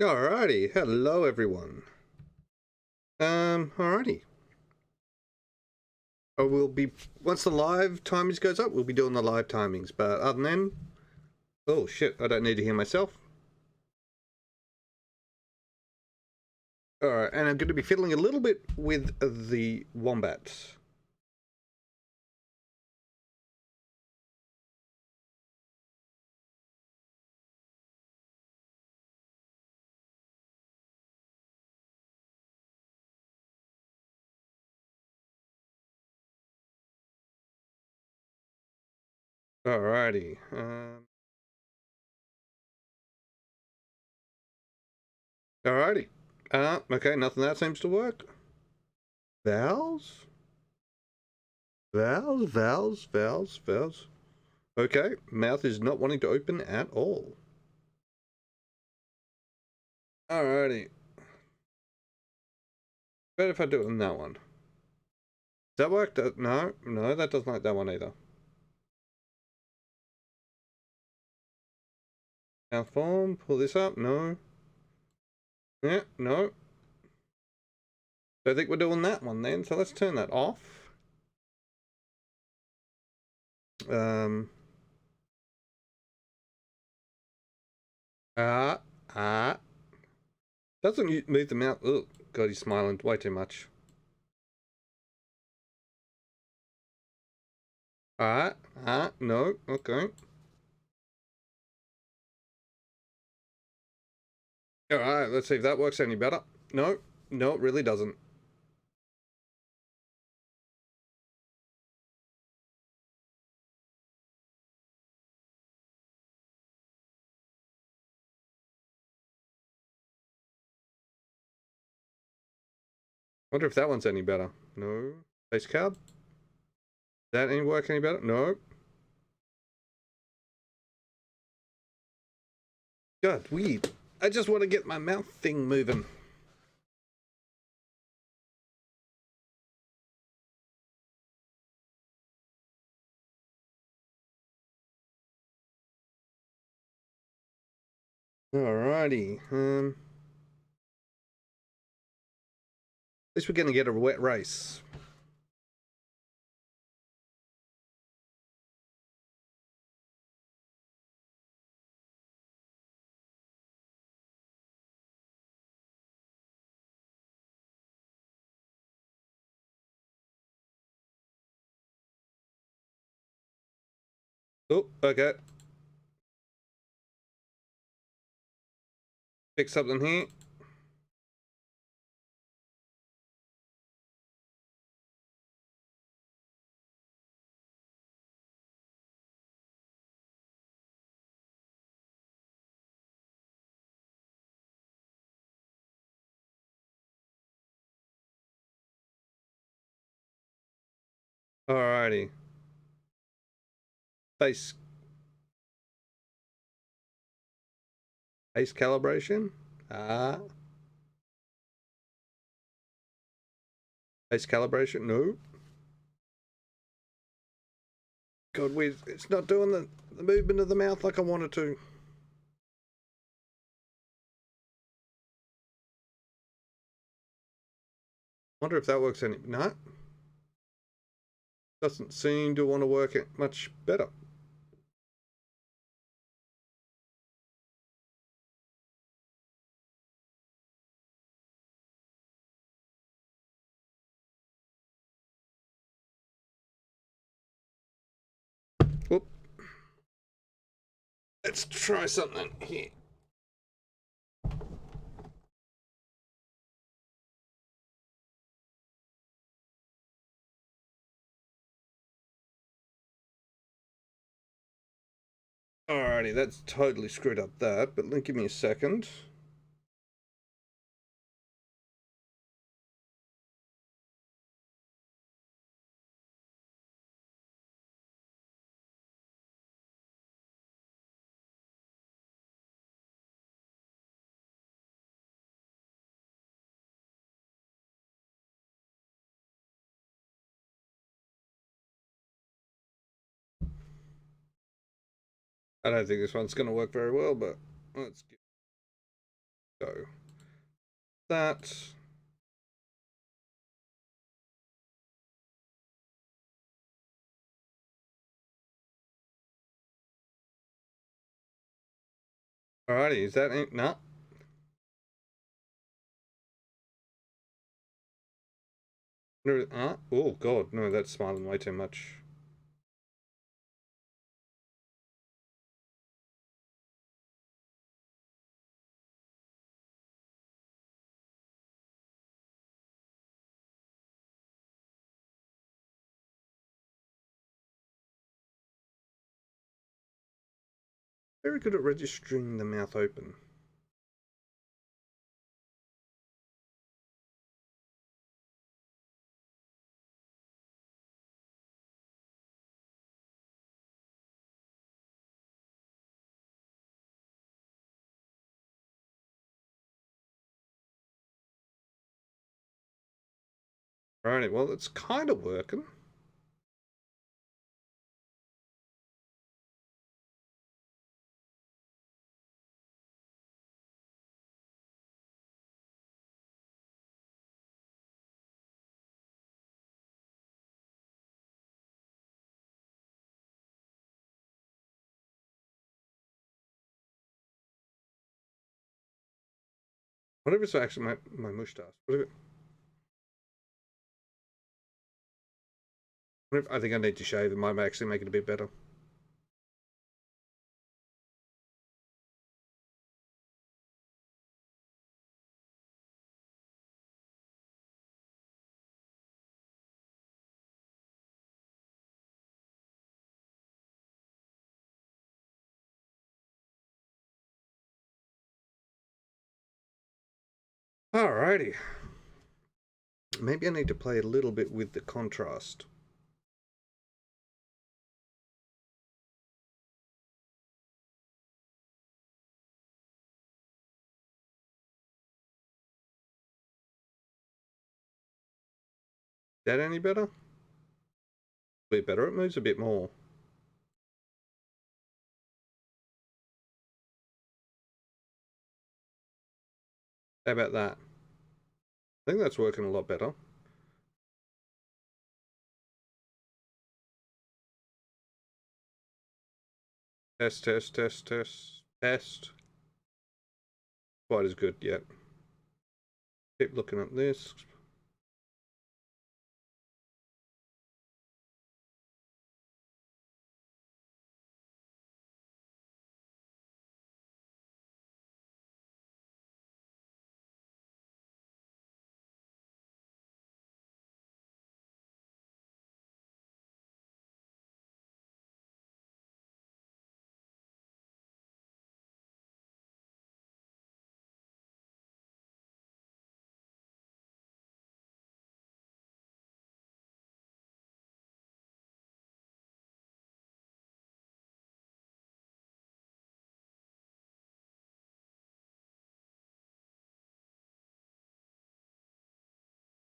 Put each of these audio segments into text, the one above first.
Alrighty, hello everyone. Alrighty. We'll be, once the live timings goes up, we'll be doing the live timings, but other than then, oh shit, I don't need to hear myself. Alright, and I'm going to be fiddling a little bit with the wombats. Alrighty, alrighty. Okay, nothing that seems to work. Vowels? Vowels. Okay, mouth is not wanting to open at all. Alrighty. Better if I do it on that one. Does that work? No, that doesn't like that one either. Our form, pull this up, no. Yeah, no. So I think we're doing that one then, so let's turn that off. Um. Ah, ah. Doesn't move the mouth. Oh, God, he's smiling way too much. No, okay. Alright, let's see if that works any better. No, it really doesn't. Wonder if that one's any better. No. Face card? That any work any better? No. God, weird. I just want to get my mouth thing moving. Alrighty. At least we're gonna get a wet race. Oh, okay. Pick something here. Alrighty. Face calibration. Face calibration. No. God, it's not doing the movement of the mouth like I wanted to. Wonder if that works any. No. Doesn't seem to want to work it much better. Whoop. Let's try something here. Alrighty, that's totally screwed up that, but give me a second. I don't think this one's going to work very well, but let's go. That. Alrighty, is that it? No. Oh god, no, that's smiling way too much. Very good at registering the mouth open. Alrighty, well, it's kind of working. Whatever it's actually my moustache. I think I need to shave. It might actually make it a bit better. Alrighty. Maybe I need to play a little bit with the contrast. That any better? A bit better. It moves a bit more. How about that? I think that's working a lot better. Test, test, test, test, test. Quite as good yet. Keep looking at this.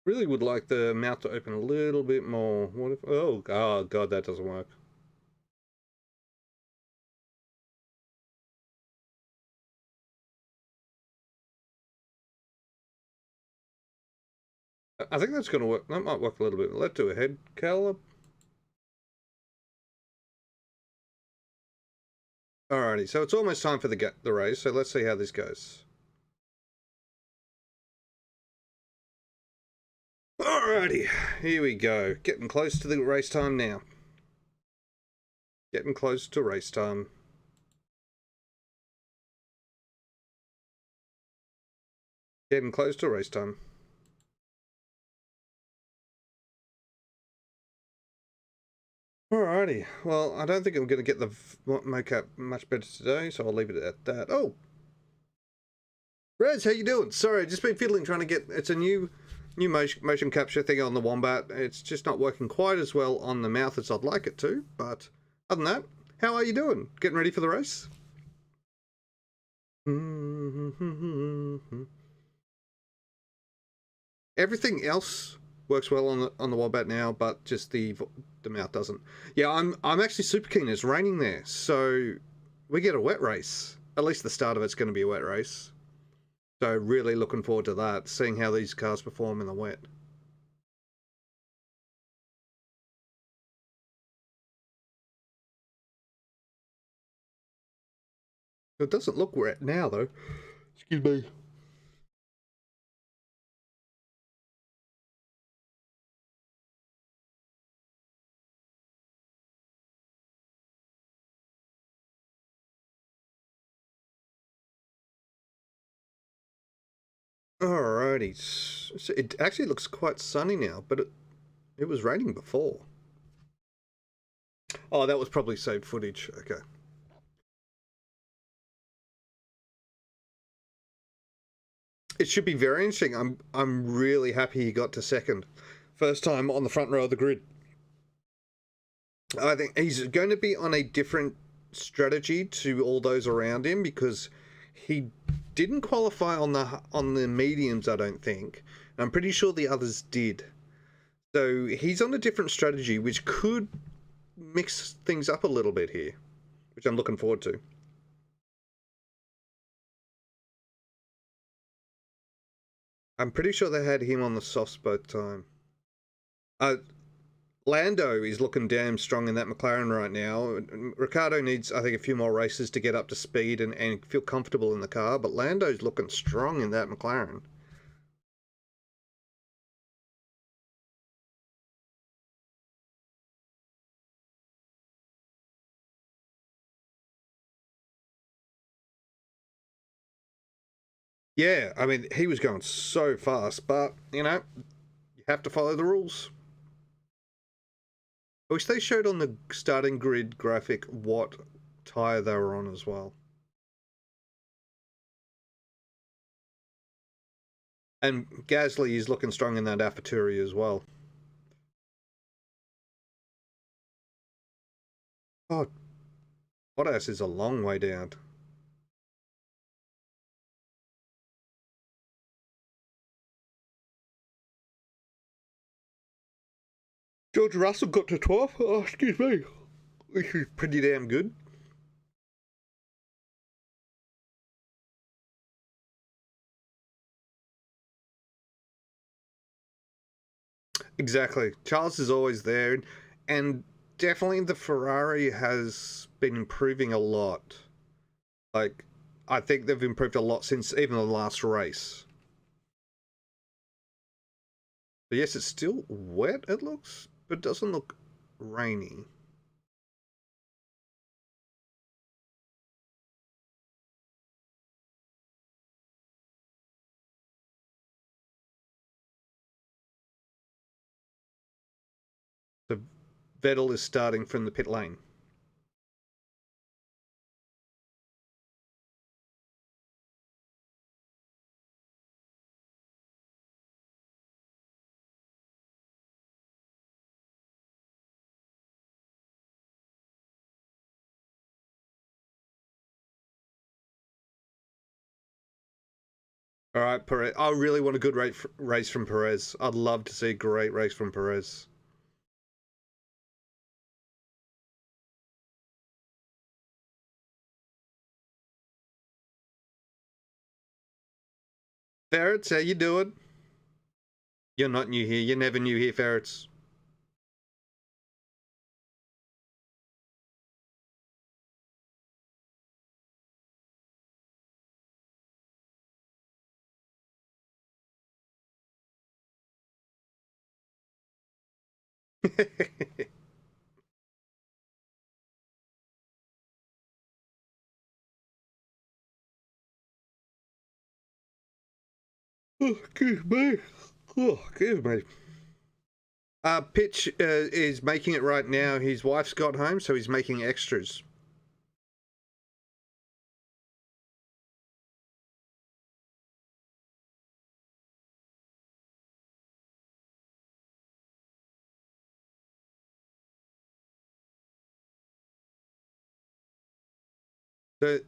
Really would like the mouth to open a little bit more. What if? Oh god, that doesn't work. I think that's going to work. That might work a little bit. Let's do a head caliper. Alrighty, so it's almost time for the race. So let's see how this goes. Alrighty, here we go. Getting close to the race time now. Getting close to race time. Getting close to race time. Alrighty, well, I don't think I'm going to get the mocap much better today, so I'll leave it at that. Oh! Rez, how you doing? Sorry, just been fiddling trying to get... It's a new motion capture thing on the Wombat. It's just not working quite as well on the mouth as I'd like it to, but other than that, how are you doing? Getting ready for the race? Everything else works well on the Wombat now, but just the mouth doesn't. Yeah, I'm actually super keen. It's raining there, so we get a wet race. At least the start of it's going to be a wet race. So really looking forward to that, seeing how these cars perform in the wet. It doesn't look wet now, though. Excuse me. Alrighty. So it actually looks quite sunny now, but it was raining before. Oh, that was probably saved footage. Okay. It should be very interesting. I'm really happy he got to second. First time on the front row of the grid. I think he's going to be on a different strategy to all those around him because he didn't qualify on the mediums, I don't think. I'm pretty sure the others did. So he's on a different strategy, which could mix things up a little bit here, which I'm looking forward to. I'm pretty sure they had him on the softs both time. Uh, Lando is looking damn strong in that McLaren right now. Ricardo needs, I think, a few more races to get up to speed and feel comfortable in the car, but Lando's looking strong in that McLaren. Yeah, I mean, he was going so fast, but, you know, you have to follow the rules. I wish they showed on the starting grid graphic what tyre they were on as well. And Gasly is looking strong in that AlphaTauri as well. Oh, Bottas is a long way down. George Russell got to 12th. Oh, excuse me. Which is pretty damn good. Exactly. Charles is always there. And definitely the Ferrari has been improving a lot. Like, I think they've improved a lot since even the last race. But yes, it's still wet, it looks, but it doesn't look rainy. So Vettel is starting from the pit lane. All right, Perez. I really want a good race from Perez. I'd love to see a great race from Perez. Ferrets, how you doing? You're not new here. You're never new here, Ferrets. Oh, excuse me. Oh, excuse me. Pitch is making it right now. His wife's got home, so he's making extras. So,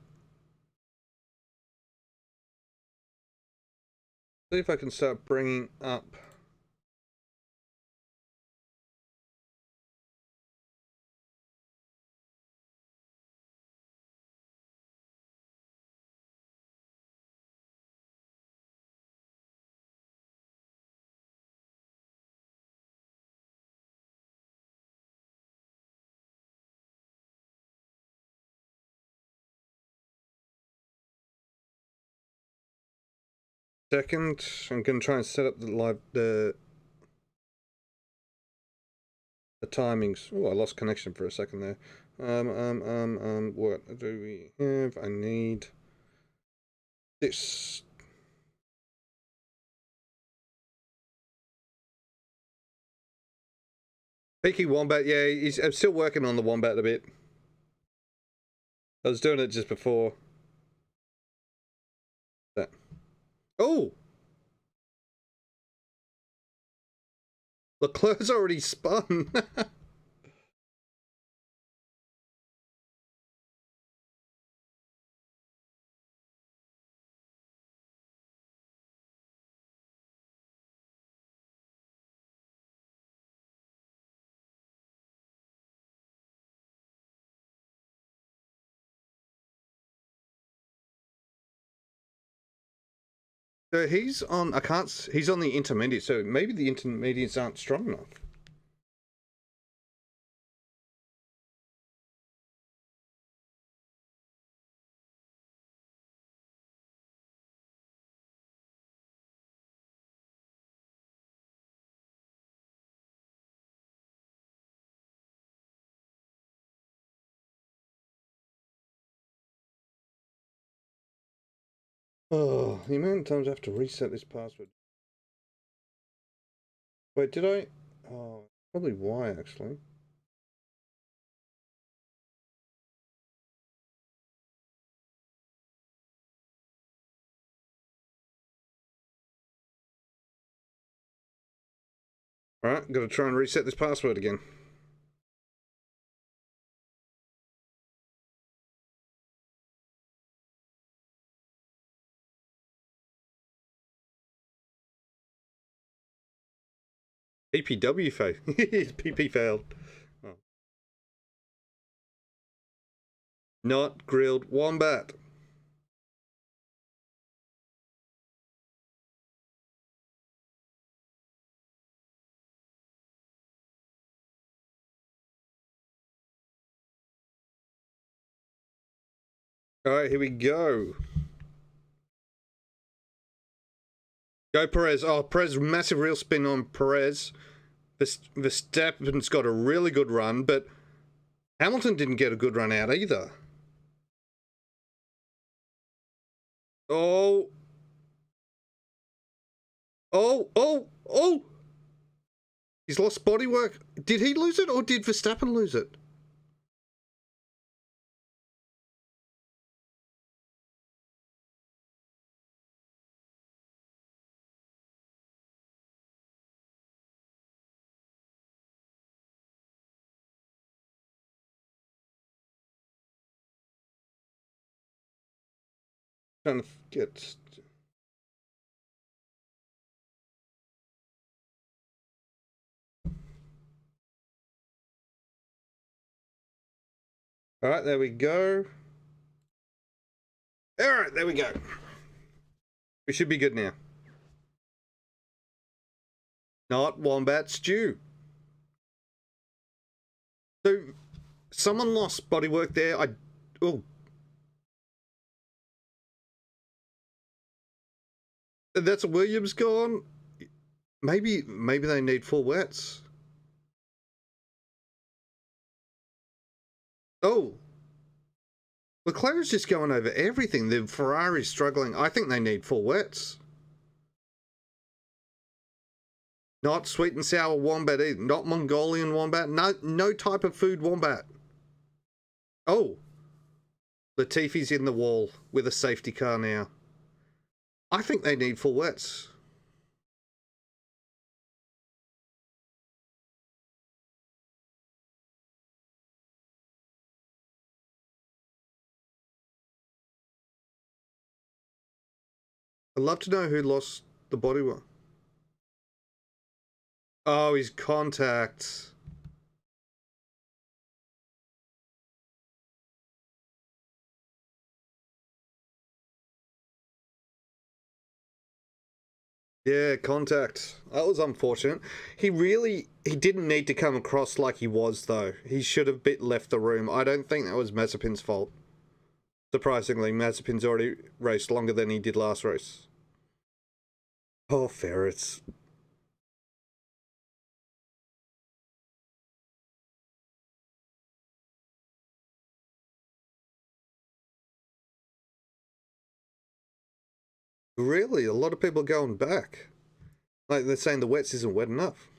see if I can start bringing up. second. I'm going to try and set up the timings. Oh, I lost connection for a second there. What do we have? I need this. Peaky Wombat, yeah, I'm still working on the Wombat a bit. I was doing it just before that. Oh! Leclerc's already spun. So he's on, he's on the intermediate, so maybe the intermediates aren't strong enough. Oh, the amount of times I have to reset this password. Wait, did I? Oh, probably why, actually. Alright, gotta try and reset this password again. PPW failed. PP failed. Oh. Not grilled wombat. Alright, here we go. Go Perez. Oh, Perez, massive real spin on Perez. Verstappen's got a really good run, but Hamilton didn't get a good run out either. Oh. Oh, oh, oh! He's lost bodywork. Did he lose it or did Verstappen lose it? Trying to get... Alright, there we go. Alright, there we go. We should be good now. Not wombat stew. So, someone lost bodywork there. Oh. That's a Williams gone. Maybe they need full wets. Oh. Leclerc's just going over everything. The Ferrari's struggling. I think they need full wets. Not sweet and sour wombat either. Not Mongolian wombat. No type of food wombat. Oh. Latifi's in the wall with a safety car now. I think they need full wets. I'd love to know who lost the bodywork. Oh, his contacts. Yeah, contact. That was unfortunate. He didn't need to come across like he was, though. He should have left the room. I don't think that was Mazepin's fault. Surprisingly, Mazepin's already raced longer than he did last race. Poor ferrets. Really, a lot of people are going back. Like they're saying the wets isn't wet enough.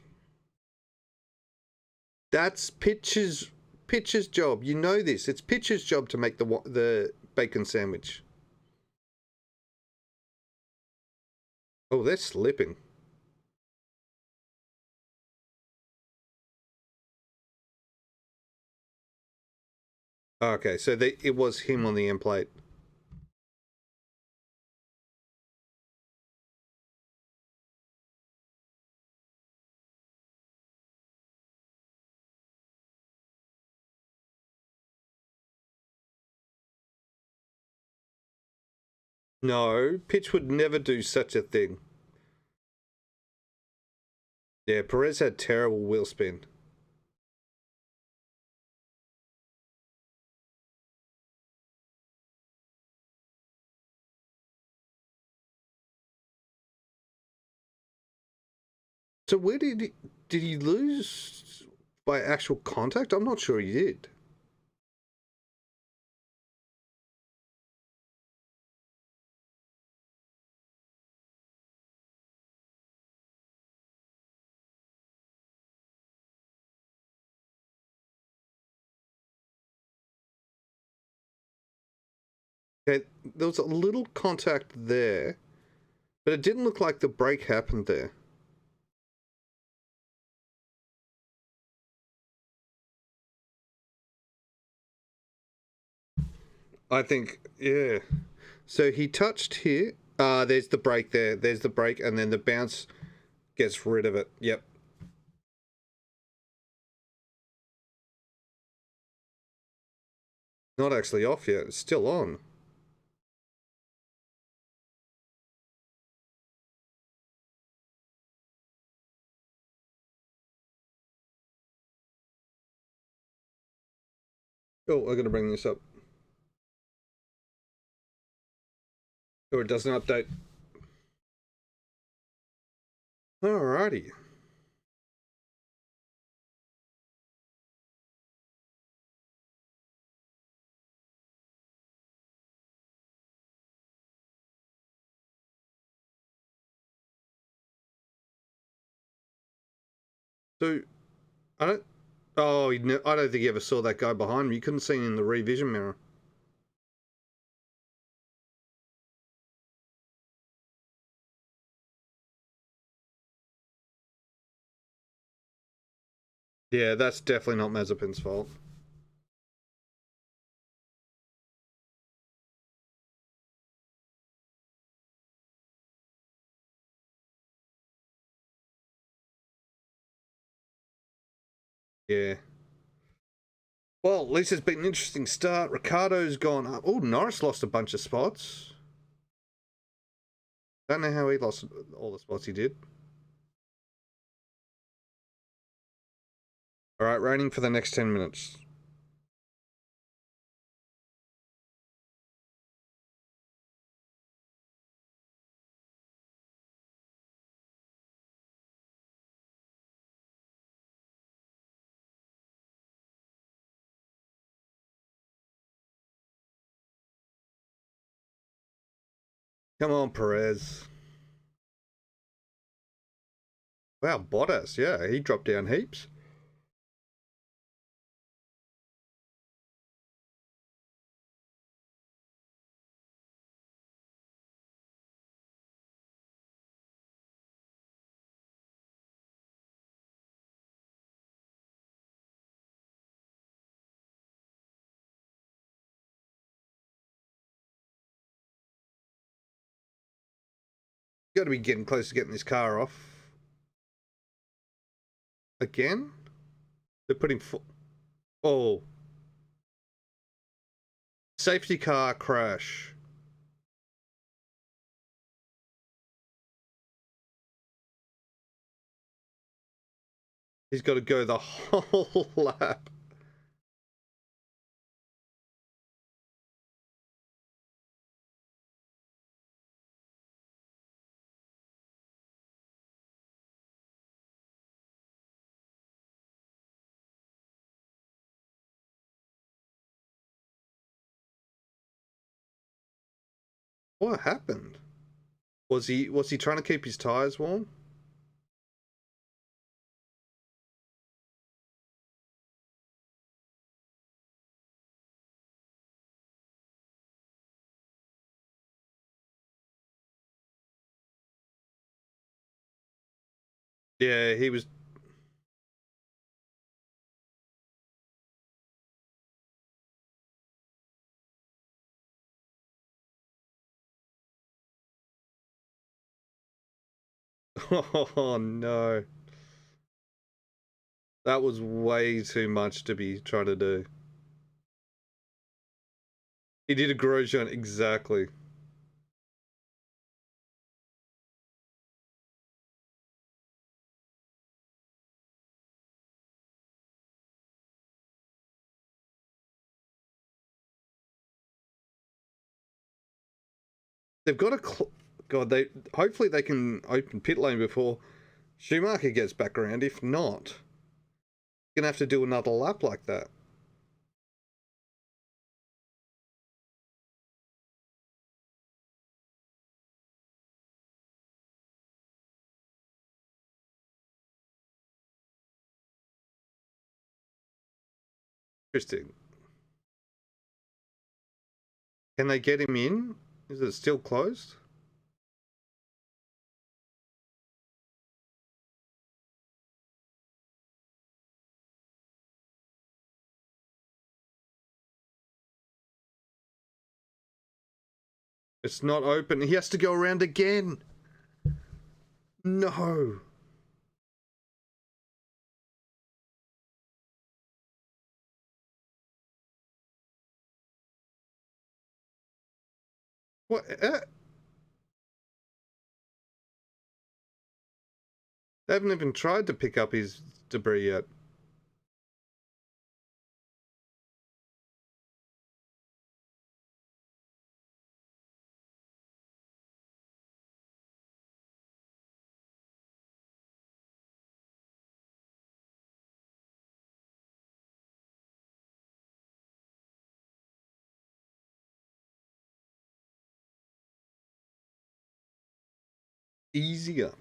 That's Pitch's job. You know this. It's Pitch's job to make the bacon sandwich. Oh, they're slipping. Okay, so it was him on the end plate. No, Pitch would never do such a thing. Yeah, Perez had terrible wheel spin. So where did he lose by actual contact? I'm not sure he did. Okay, there was a little contact there, but it didn't look like the break happened there. I think, yeah. So he touched here. There's the break there. There's the break, and then the bounce gets rid of it. Yep. Not actually off yet. It's still on. Oh, I'm going to bring this up. Or it doesn't update. Alrighty. So, I don't... Oh, I don't think you ever saw that guy behind me. You couldn't see him in the revision mirror. Yeah, that's definitely not Mazepin's fault. Yeah. Well, at least it's been an interesting start. Ricardo's gone up. Oh, Norris lost a bunch of spots. Don't know how he lost all the spots he did. All right, raining for the next 10 minutes. Come on, Perez. Wow, Bottas, yeah, he dropped down heaps. Got to be getting close to getting this car off. Again? They're putting... Oh. Safety car crash. He's got to go the whole lap. What happened? Was he trying to keep his tires warm? Yeah, he was. Oh no. That was way too much to be trying to do. He did a Grosjean exactly. They've got a God. They hopefully they can open pit lane before Schumacher gets back around. If not, you're gonna have to do another lap like that. Interesting. Can they get him in? Is it still closed? It's not open. He has to go around again. No. What? They haven't even tried to pick up his debris yet. Easier.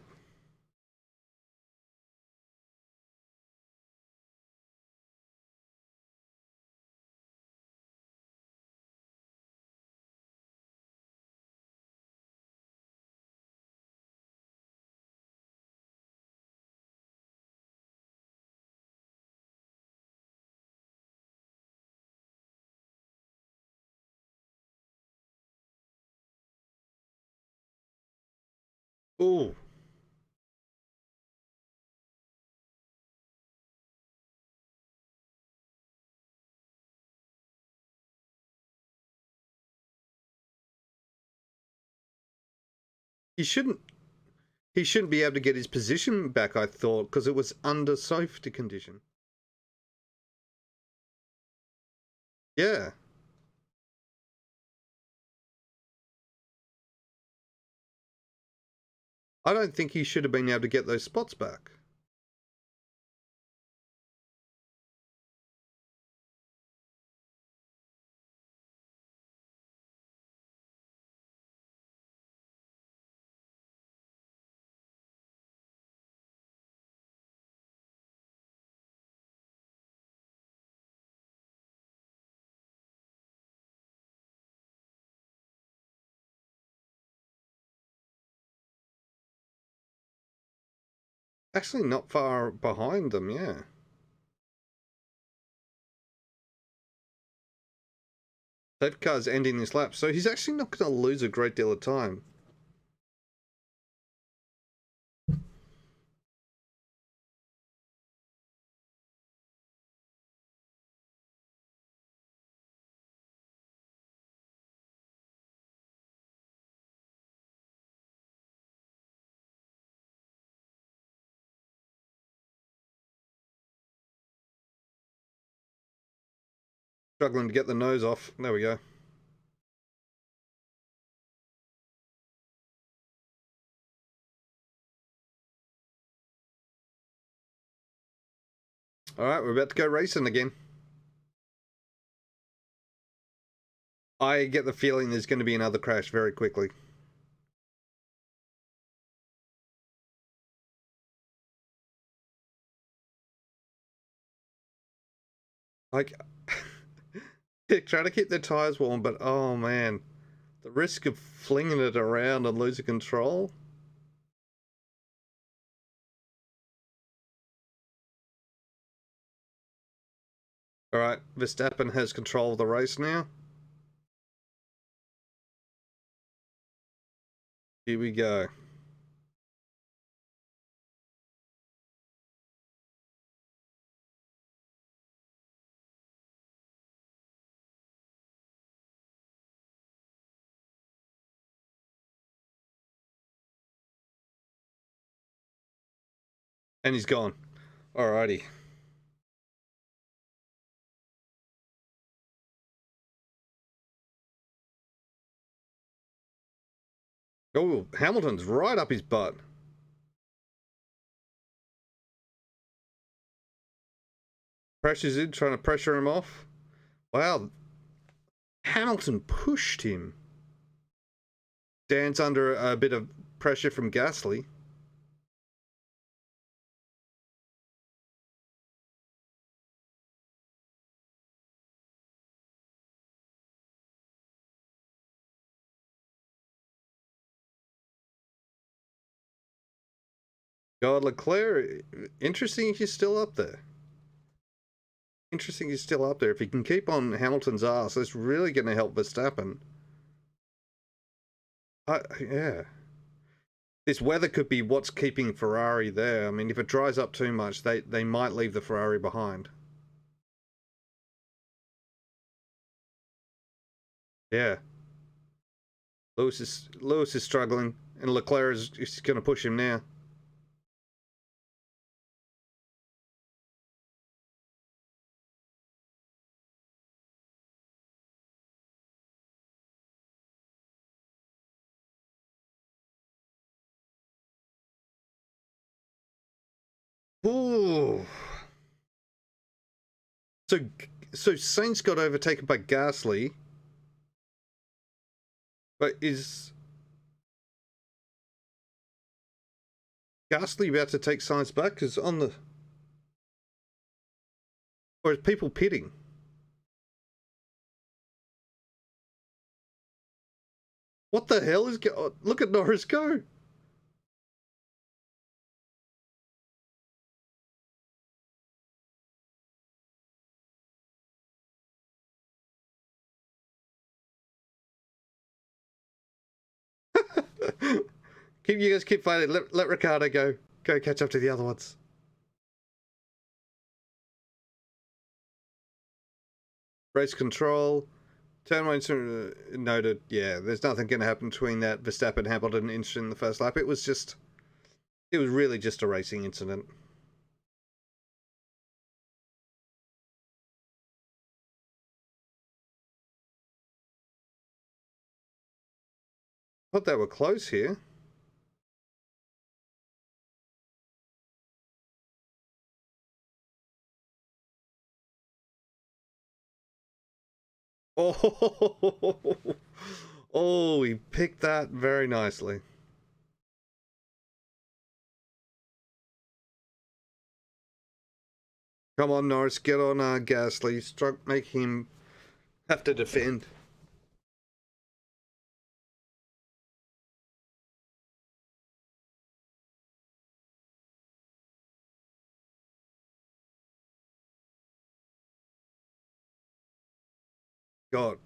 Oh, he shouldn't. He shouldn't be able to get his position back. I thought because it was under safety condition. Yeah, I don't think he should have been able to get those spots back. Actually, not far behind them. Yeah, safety car's ending this lap, so he's actually not going to lose a great deal of time. Struggling to get the nose off. There we go. All right, we're about to go racing again. I get the feeling there's going to be another crash very quickly. Like, trying to keep their tires warm, but oh man, the risk of flinging it around and losing control. All right, Verstappen has control of the race now. Here we go. And he's gone. Alrighty. Oh, Hamilton's right up his butt. Pressures in, trying to pressure him off. Wow. Hamilton pushed him. Dan's under a bit of pressure from Gasly. God, Leclerc, interesting he's still up there. Interesting he's still up there. If he can keep on Hamilton's ass, that's really going to help Verstappen. Yeah. This weather could be what's keeping Ferrari there. I mean, if it dries up too much, they might leave the Ferrari behind. Yeah. Lewis is struggling, and Leclerc is going to push him now. Ooh. So so Sainz got overtaken by Gasly, but is Gasly about to take Sainz back? Because on the or is people pitting? What the hell is look at Norris go? You guys keep fighting. Let Ricardo go catch up to the other ones. Race control. Turn one noted. Yeah, there's nothing going to happen between that Verstappen Hamilton incident in the first lap. It was really just a racing incident. Thought they were close here. Oh, oh, he picked that very nicely. Come on, Norris, get on Gasly. Make him have to defend. God,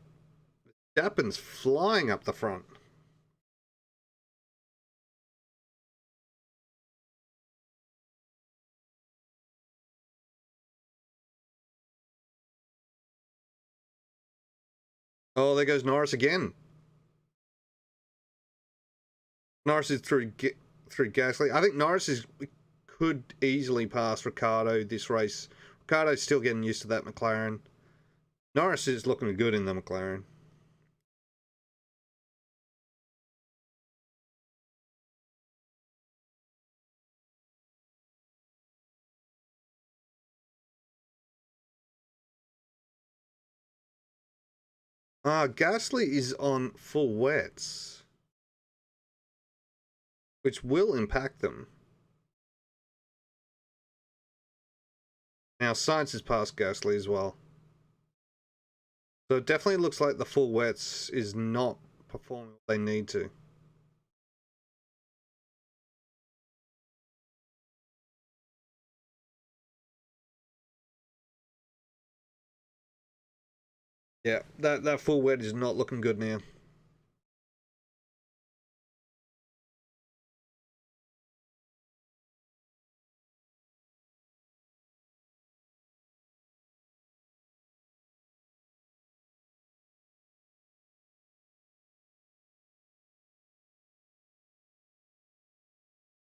Verstappen's flying up the front. Oh, there goes Norris again. Norris is through Gasly. I think could easily pass Ricardo this race. Ricardo's still getting used to that McLaren. Norris is looking good in the McLaren. Gasly is on full wets, which will impact them. Now, Science is past Gasly as well. So it definitely looks like the full wets is not performing what they need to. Yeah, that full wet is not looking good now.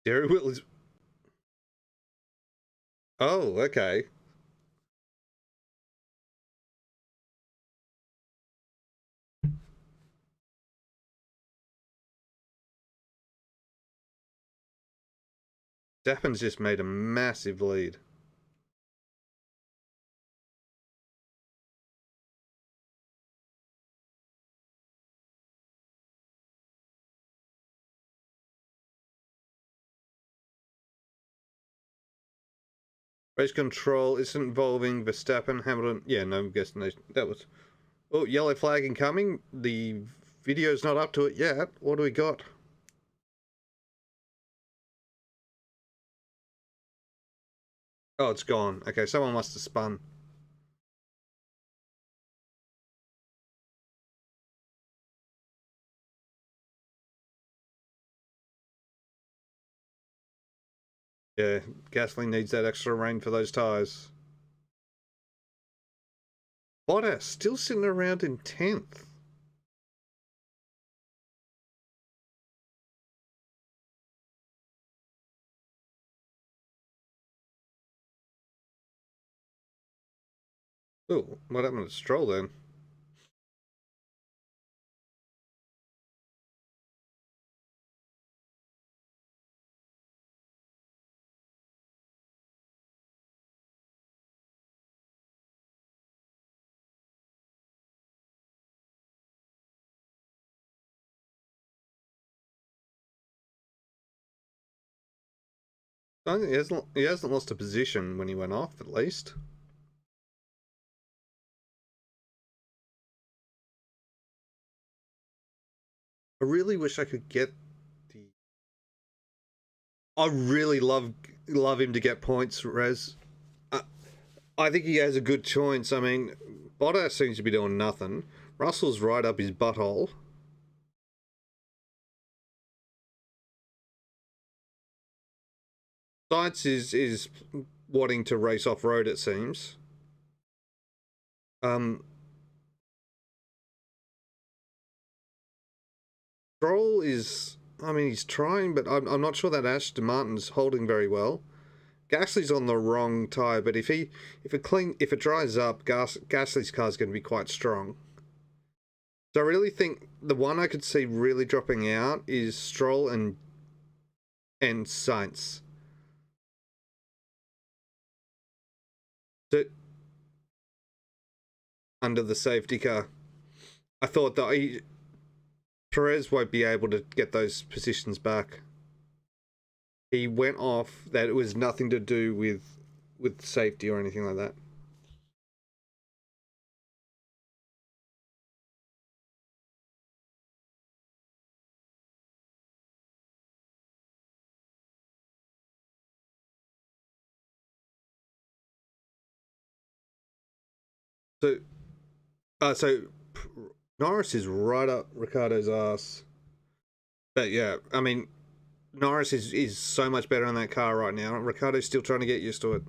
Jerry Whittle is. Oh, okay. Dappen's just made a massive lead. Race control isn't involving Verstappen, Hamilton. Yeah, no, I'm guessing that was. Oh, yellow flag incoming. The video's not up to it yet. What do we got? Oh, it's gone. Okay, someone must have spun. Yeah, gasoline needs that extra rain for those tyres. Bottas still sitting around in 10th. Oh, what happened to Stroll then? I think he hasn't lost a position when he went off, at least. I really wish I could get the. I really love him to get points, Rez. I, I think he has a good choice. I mean, Bottas seems to be doing nothing. Russell's right up his butthole. Science is wanting to race off road, it seems. Um, Stroll is. I mean, he's trying, but I'm not sure that Aston Martin's holding very well. Gasly's on the wrong tyre, but if it dries up, Gasly's car's going to be quite strong. So I really think the one I could see really dropping out is Stroll and Sainz. So, under the safety car, I thought that Perez won't be able to get those positions back. He went off that it was nothing to do with safety or anything like that. So, so Norris is right up Ricardo's ass. But yeah, I mean, Norris is so much better in that car right now. Ricardo's still trying to get used to it.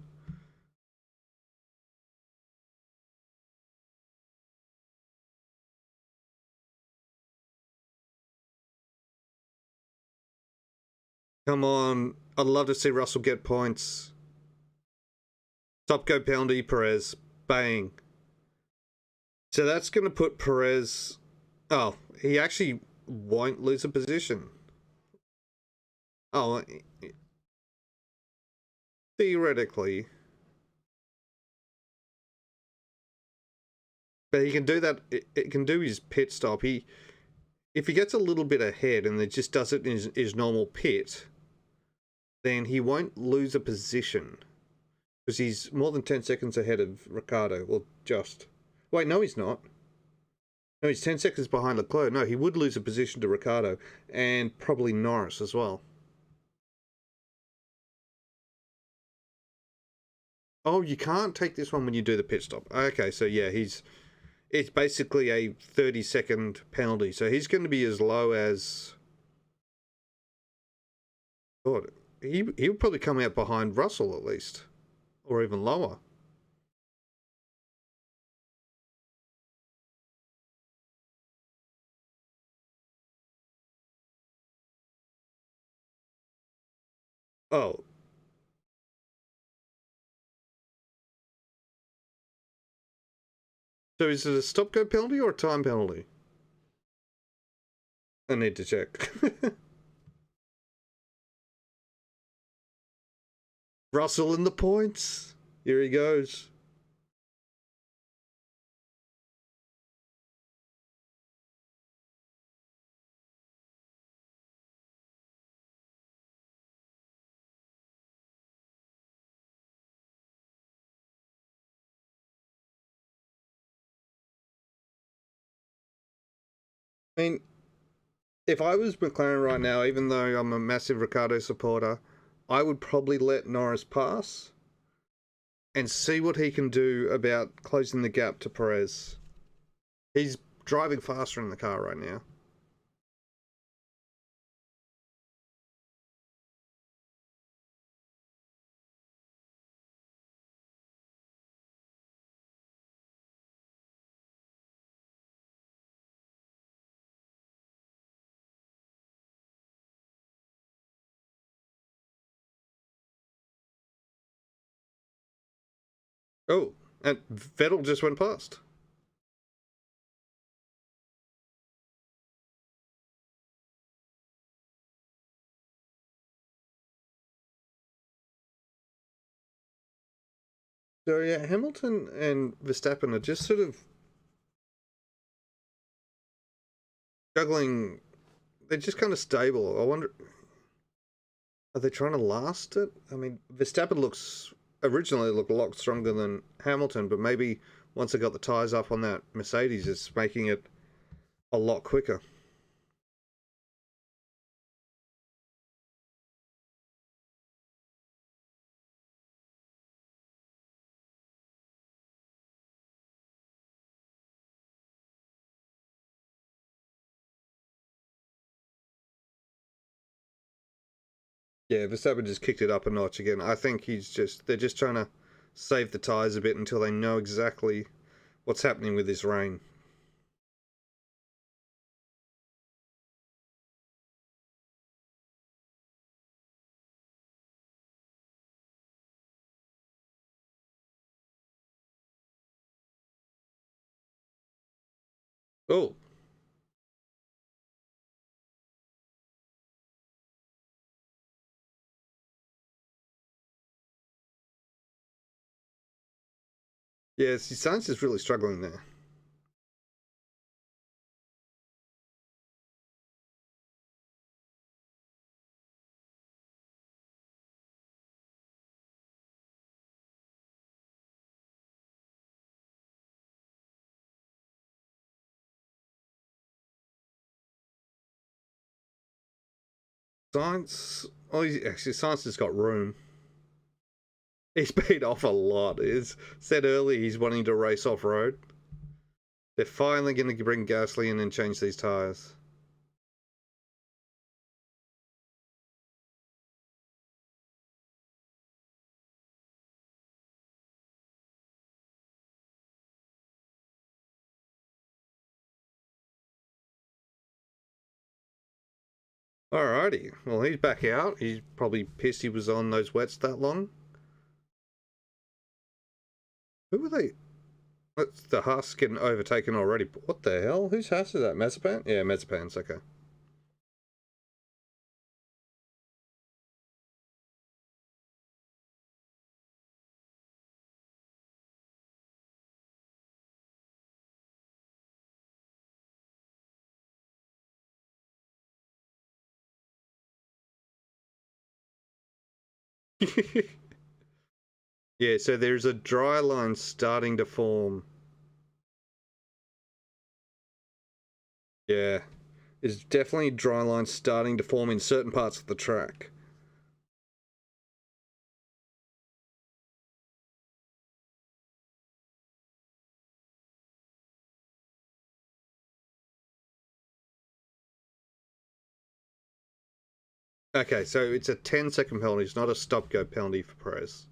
Come on. I'd love to see Russell get points. Top go penalty, Perez. Bang. So that's going to put Perez. Oh, he actually won't lose a position. Oh, theoretically. But he can do that. It can do his pit stop. If he gets a little bit ahead and then just does it in his normal pit, then he won't lose a position because he's more than 10 seconds ahead of Ricardo. Well, just wait. No, he's not. No, he's 10 seconds behind Leclerc. No, he would lose a position to Ricardo and probably Norris as well. Oh, you can't take this one when you do the pit stop. Okay, so yeah, it's basically a 30-second penalty. So he's going to be as low as God. He'll probably come out behind Russell at least, or even lower. Oh, so is it a stop go penalty or a time penalty? I need to check. Russell in the points. Here he goes. I mean, if I was McLaren right now, even though I'm a massive Ricardo supporter, I would probably let Norris pass and see what he can do about closing the gap to Perez. He's driving faster in the car right now. Oh, and Vettel just went past. So yeah, Hamilton and Verstappen are just sort of juggling. They're just kind of stable. I wonder, are they trying to last it? I mean, Verstappen originally looked a lot stronger than Hamilton, but maybe once they got the tyres up on that Mercedes, it's making it a lot quicker. Yeah, Verstappen just kicked it up a notch again. I think they're just trying to save the tyres a bit until they know exactly what's happening with this rain. Oh, yeah, Sainz is really struggling there. Sainz has got room. He's paid off a lot. He's said earlier he's wanting to race off road. They're finally going to bring Gasly in and change these tyres. Alrighty. Well, he's back out. He's probably pissed he was on those wets that long. Who were they? That's the Haas getting overtaken already. What the hell? Whose Haas is that? Mazepan? Yeah, Mazepan's okay. Yeah, so there's a dry line starting to form. Yeah, there's definitely dry lines starting to form in certain parts of the track. Okay, so it's a 10-second penalty. It's not a stop-go penalty for Perez.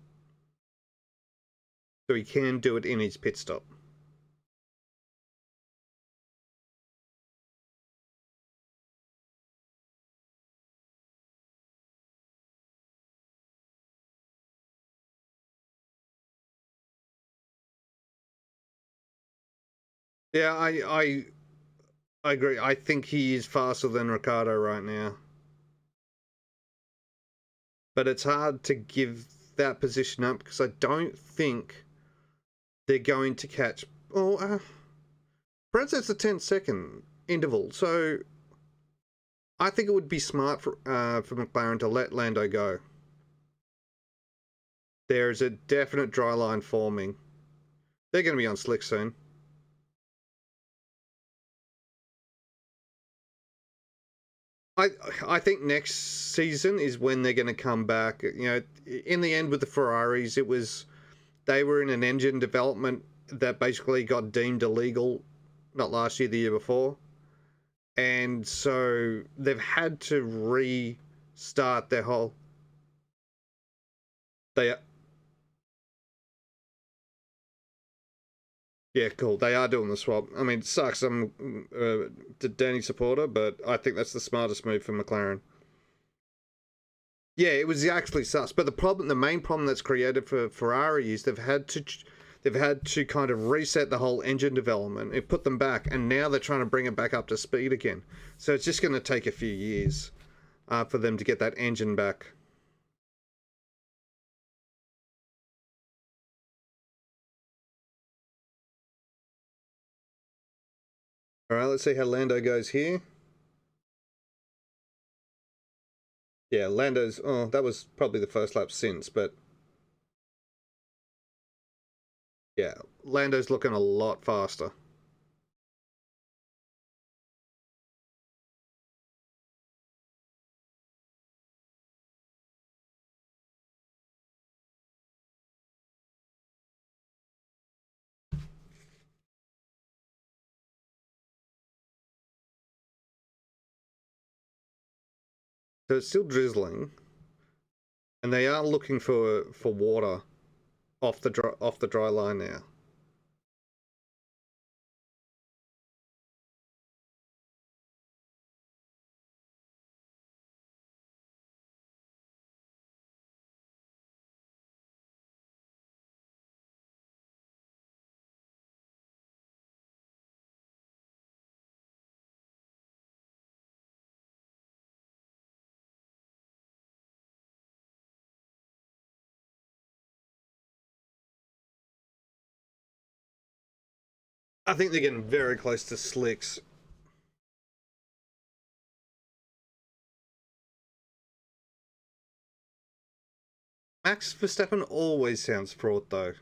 So he can do it in his pit stop. Yeah, I agree. I think he is faster than Ricardo right now. But it's hard to give that position up because I don't think they're going to catch. Oh, Perez has a 10-second interval, so I think it would be smart for McLaren to let Lando go. There's a definite dry line forming. They're going to be on slick soon. I I think next season is when they're going to come back. You know, in the end with the Ferraris, it was they were in an engine development that basically got deemed illegal, not last year, the year before, and so they've had to restart their whole. They Yeah, cool. They are doing the swap. I mean, it sucks. I'm a Danny supporter, but I think that's the smartest move for McLaren. Yeah, it was actually sus. But the main problem that's created for Ferrari is they've had to kind of reset the whole engine development and put them back, and now they're trying to bring it back up to speed again. So it's just going to take a few years for them to get that engine back. All right, let's see how Lando goes here. Yeah, Lando's. Oh, that was probably the first lap since, but yeah, Lando's looking a lot faster. So it's still drizzling, and they are looking for water off the dry line now. I think they're getting very close to slicks. Max Verstappen always sounds fraught though.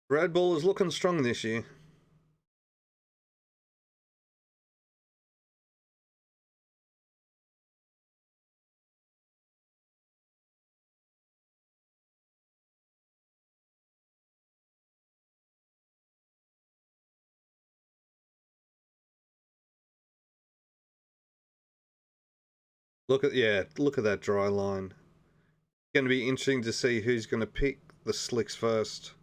Red Bull is looking strong this year. Look at that dry line. Going to be interesting to see who's going to pick the slicks first.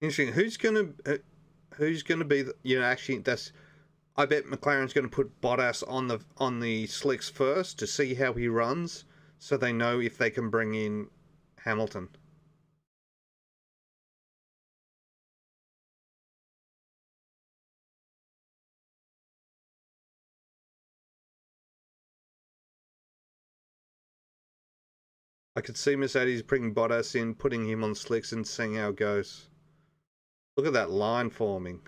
Interesting. Who's going to who's going to be? Actually, that's. I bet McLaren's going to put Bottas on the slicks first to see how he runs, so they know if they can bring in Hamilton. I could see Mercedes bringing Bottas in, putting him on slicks, and seeing how it goes. Look at that line forming.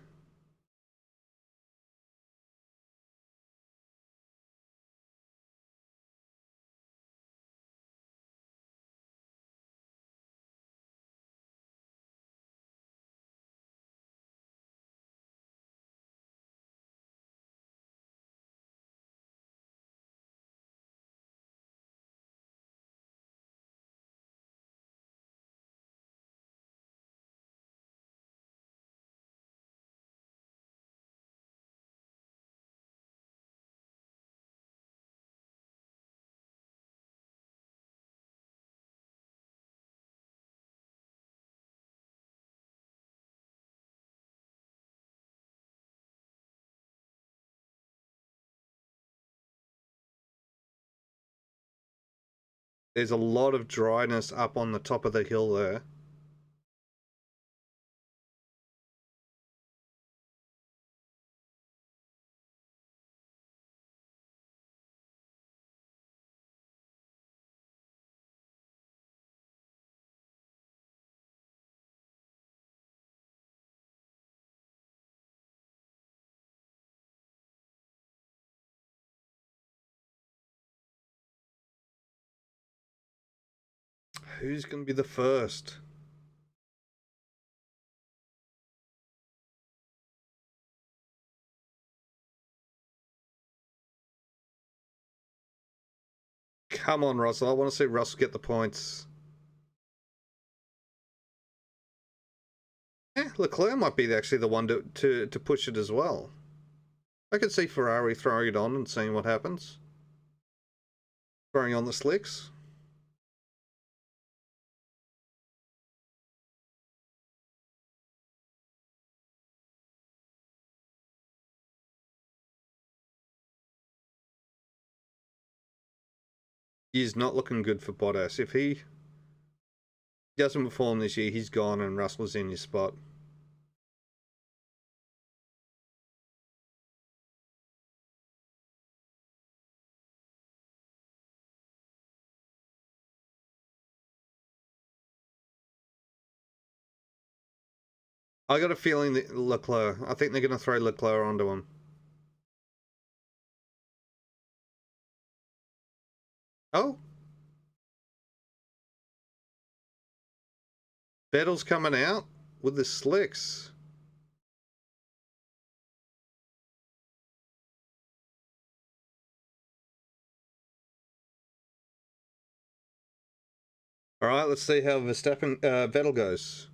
There's a lot of dryness up on the top of the hill there. Who's going to be the first? Come on, Russell. I want to see Russell get the points. Yeah, Leclerc might be actually the one to push it as well. I could see Ferrari throwing it on and seeing what happens. Throwing on the slicks. He's not looking good for Bottas. If he doesn't perform this year, he's gone and Russell's in his spot. I got a feeling that Leclerc, I think they're going to throw Leclerc onto him. Oh, Vettel's coming out with the slicks. All right, let's see how Vettel goes.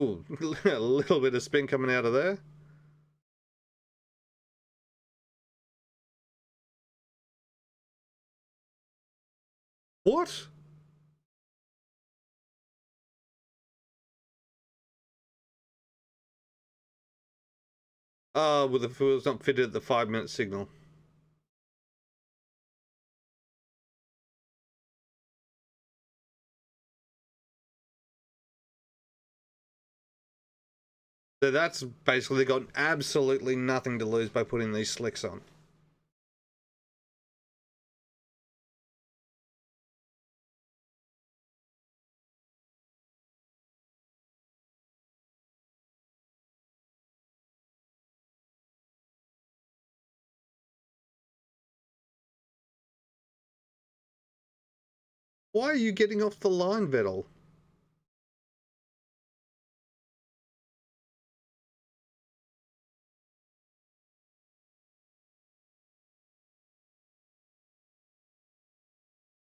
Ooh, a little bit of spin coming out of there. What? With the fuel's not fitted at the 5-minute signal. So that's basically got absolutely nothing to lose by putting these slicks on. Why are you getting off the line, Vettel?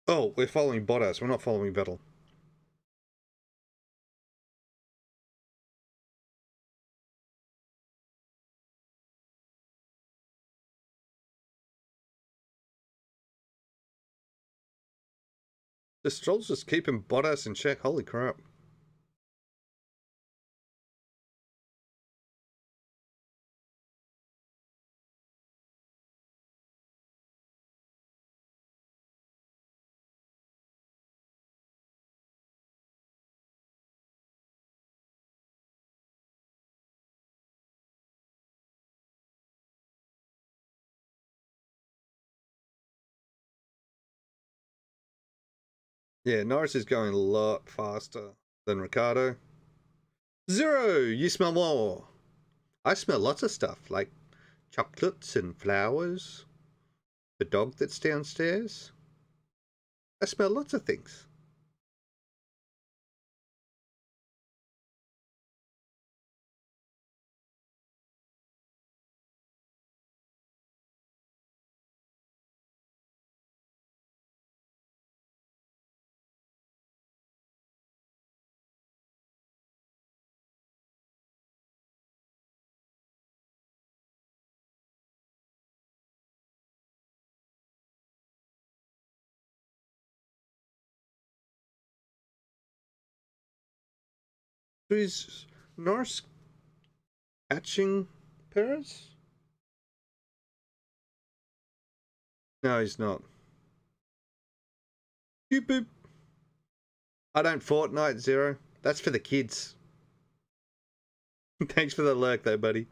Oh, we're following Bottas. We're not following Vettel. The Strolls just keeping Bottas in check. Holy crap. Yeah, Norris is going a lot faster than Ricardo. Zero, you smell more. I smell lots of stuff, like chocolates and flowers. The dog that's downstairs. I smell lots of things. So is Norris catching Perez? No, he's not. Boop boop. I don't Fortnite, Zero. That's for the kids. Thanks for the lurk, though, buddy.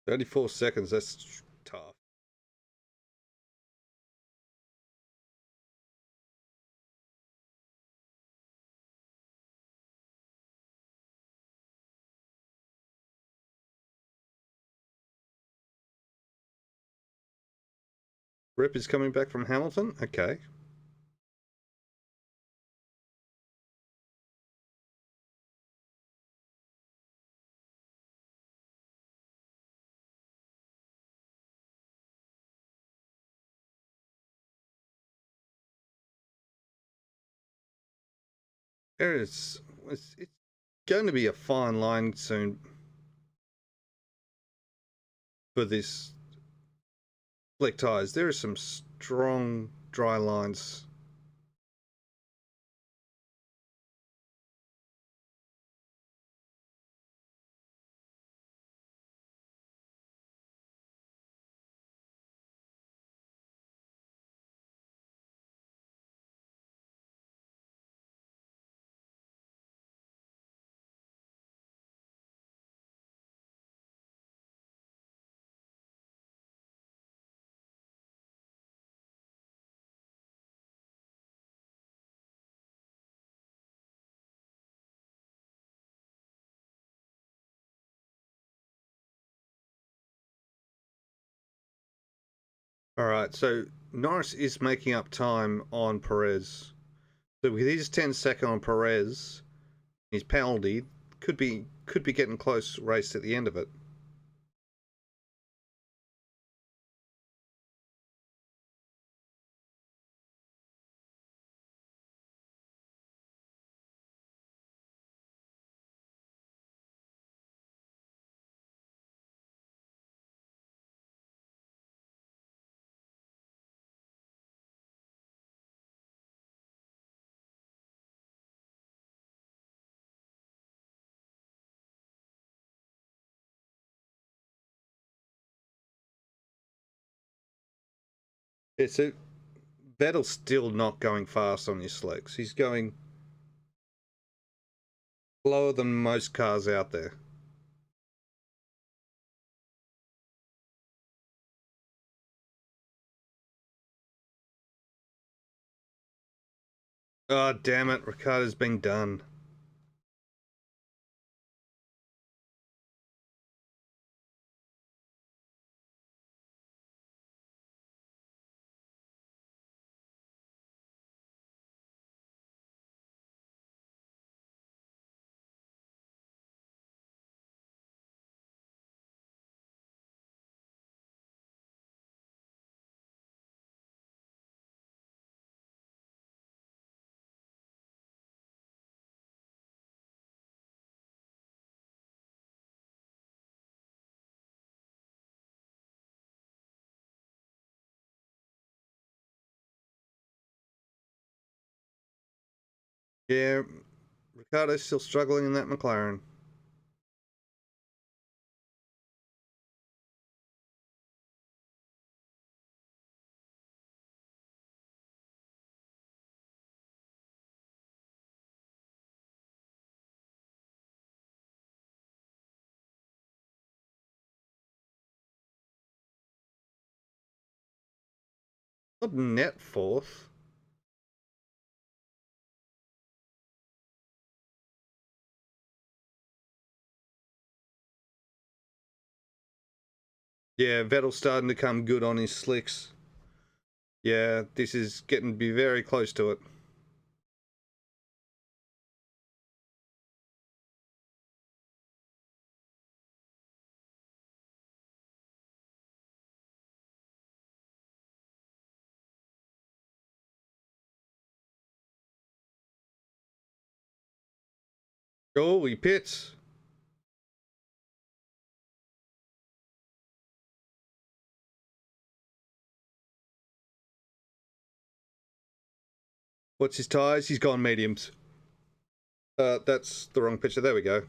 $34. That's tough. Rip is coming back from Hamilton. Okay. There is. It's going to be a fine line soon for this slick tires. There are some strong dry lines. All right, so Norris is making up time on Perez. So with his 10-second on Perez, his penalty could be getting close race at the end of it. Yeah, so Vettel's still not going fast on his slicks. He's going slower than most cars out there. Oh, damn it. Ricardo's being done. Yeah, Ricciardo's still struggling in that McLaren. Not net fourth. Yeah, Vettel's starting to come good on his slicks. Yeah, this is getting to be very close to it. Oh, he pits. What's his tyres? He's gone mediums. That's the wrong picture. There we go.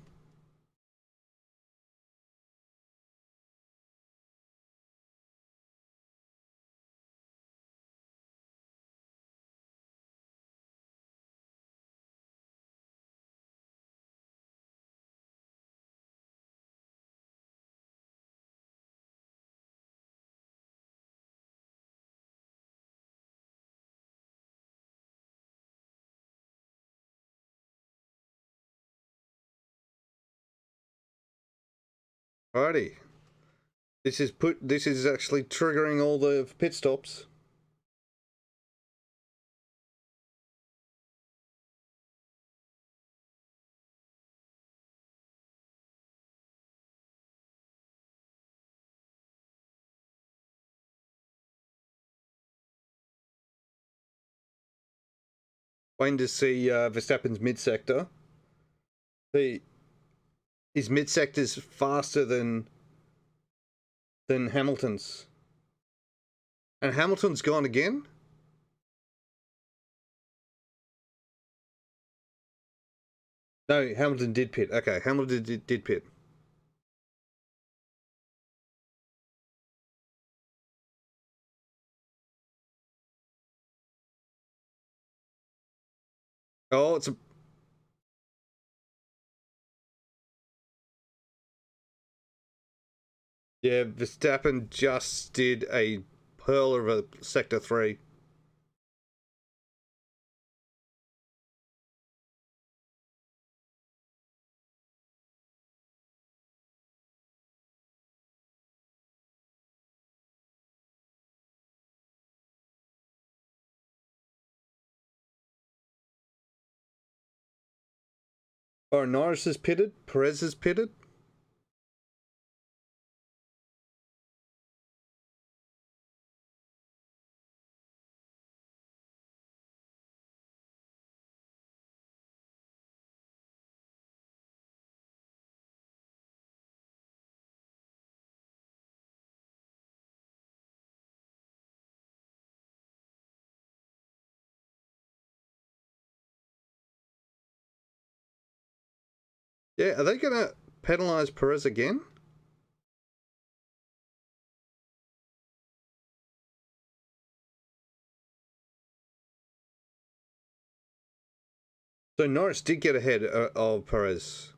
Alrighty. This is actually triggering all the pit stops. Waiting to see Verstappen's mid sector. His mid sector's faster than Hamilton's. And Hamilton's gone again? No, Hamilton did pit. Okay, Hamilton did pit. Oh, it's a... Yeah, Verstappen just did a pearl of a sector 3. Oh, Norris is pitted. Perez is pitted. Yeah, are they going to penalise Perez again? So Norris did get ahead of Perez.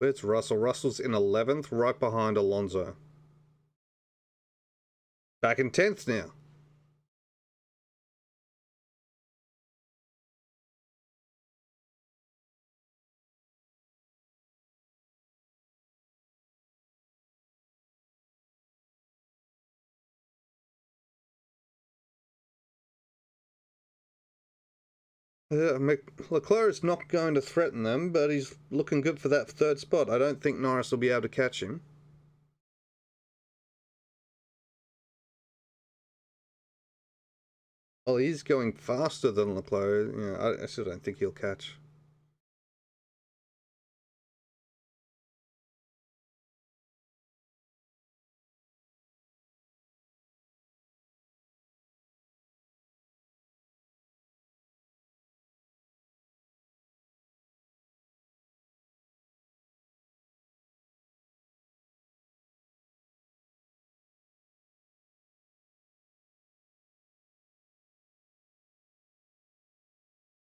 Where's Russell? Russell's in 11th, right behind Alonso. Back in 10th now. Leclerc is not going to threaten them, but he's looking good for that third spot. I don't think Norris will be able to catch him. Well, he's going faster than Leclerc. You know, I still don't think he'll catch.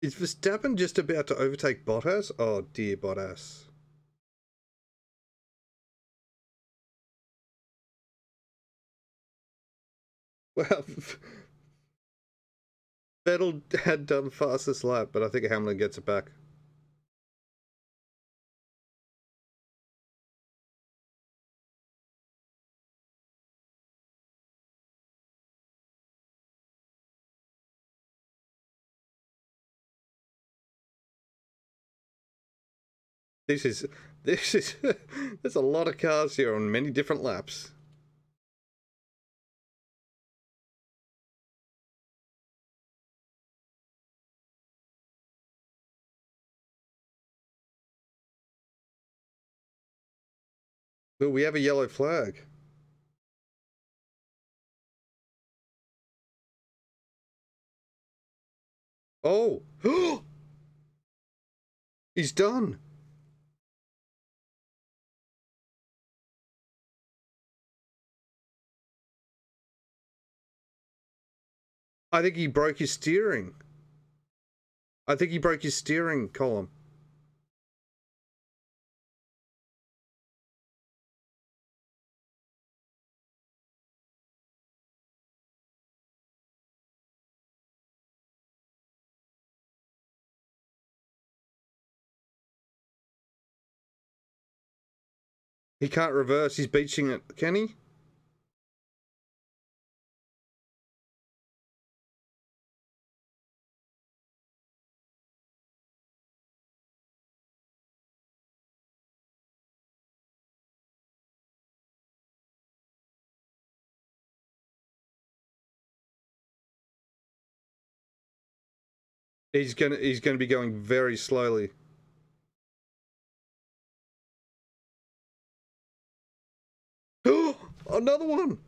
Is Verstappen just about to overtake Bottas? Oh dear, Bottas. Well, Vettel had done fastest lap, but I think Hamilton gets it back. This is this is there's a lot of cars here on many different laps. Well, we have a yellow flag. Oh, he's done. I think he broke his steering. I think he broke his steering column. He can't reverse. He's beaching it. Can he? He's gonna be going very slowly. Another one.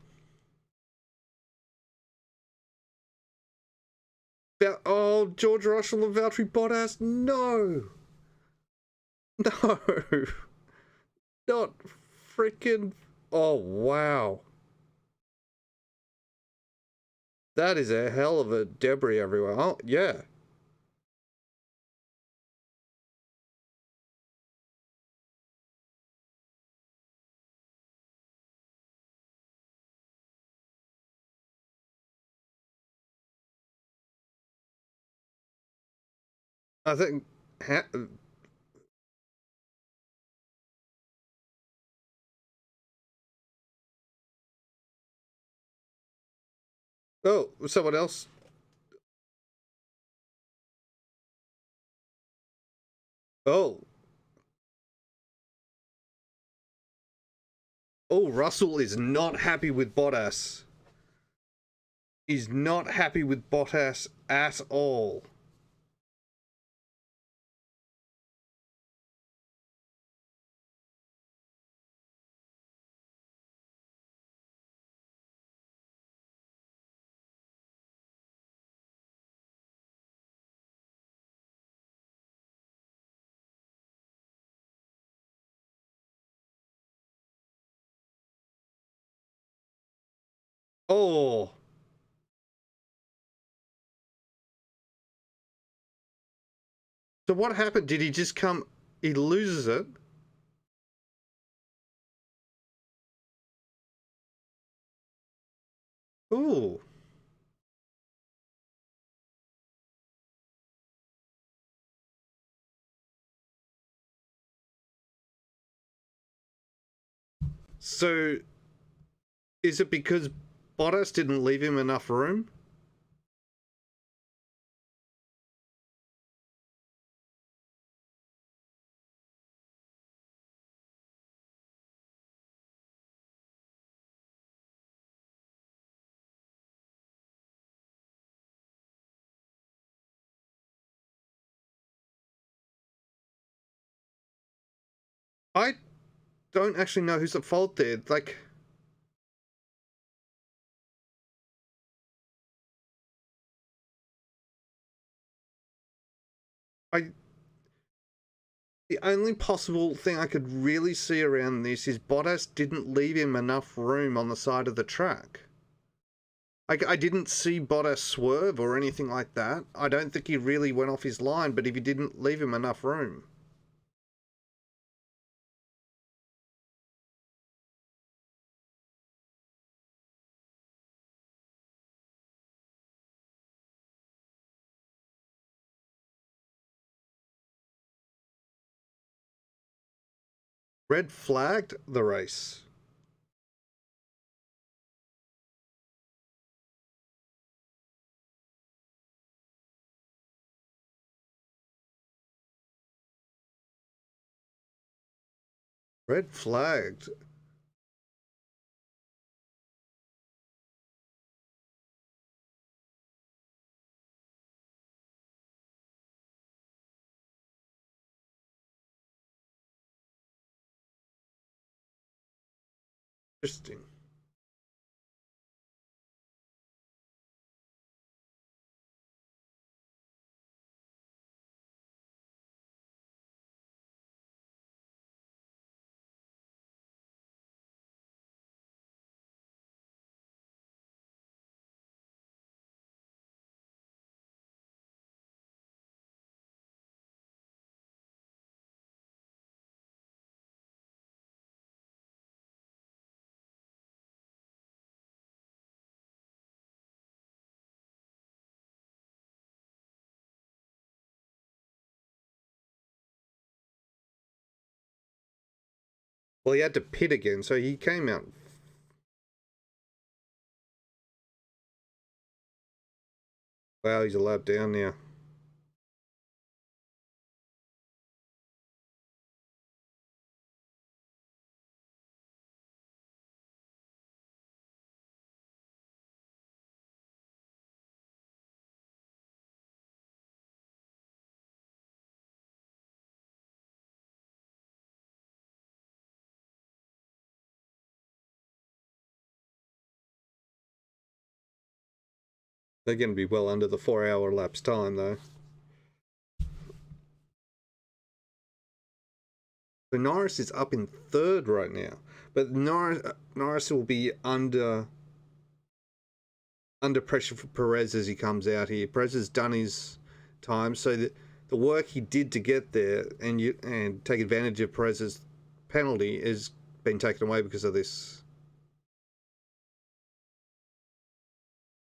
Oh, George Russell and Valtteri Bottas. No, no, not freaking. Oh wow, that is a hell of a debris everywhere. Oh yeah. I think. Oh, someone else. Oh, oh, Russell is not happy with Bottas. He's not happy with Bottas at all. Oh, so what happened? Did he just come? He loses it. Oh, so is it because Bottas didn't leave him enough room? I don't actually know who's at fault there. Like, I the only possible thing I could really see around this is Bottas didn't leave him enough room on the side of the track. I didn't see Bottas swerve or anything like that. I don't think he really went off his line, but if he didn't leave him enough room. Red flagged the race. Red flagged. Interesting. Well, he had to pit again, so he came out. Wow, he's a lap down now. They're going to be well under the 4 hour lapse time, though. So Norris is up in third right now, but Norris will be under pressure for Perez as he comes out here. Perez has done his time, so the work he did to get there and take advantage of Perez's penalty has been taken away because of this.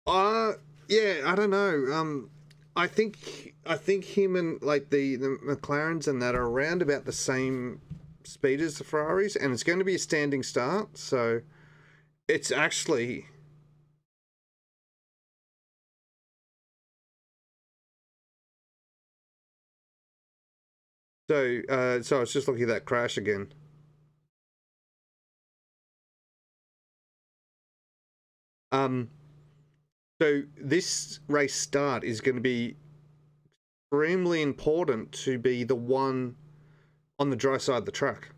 Uh yeah, I don't know. I think him and like the McLarens and that are around about the same speed as the Ferraris, and it's going to be a standing start. So it's actually so I was just looking at that crash again. Um, so this race start is going to be extremely important to be the one on the dry side of the track.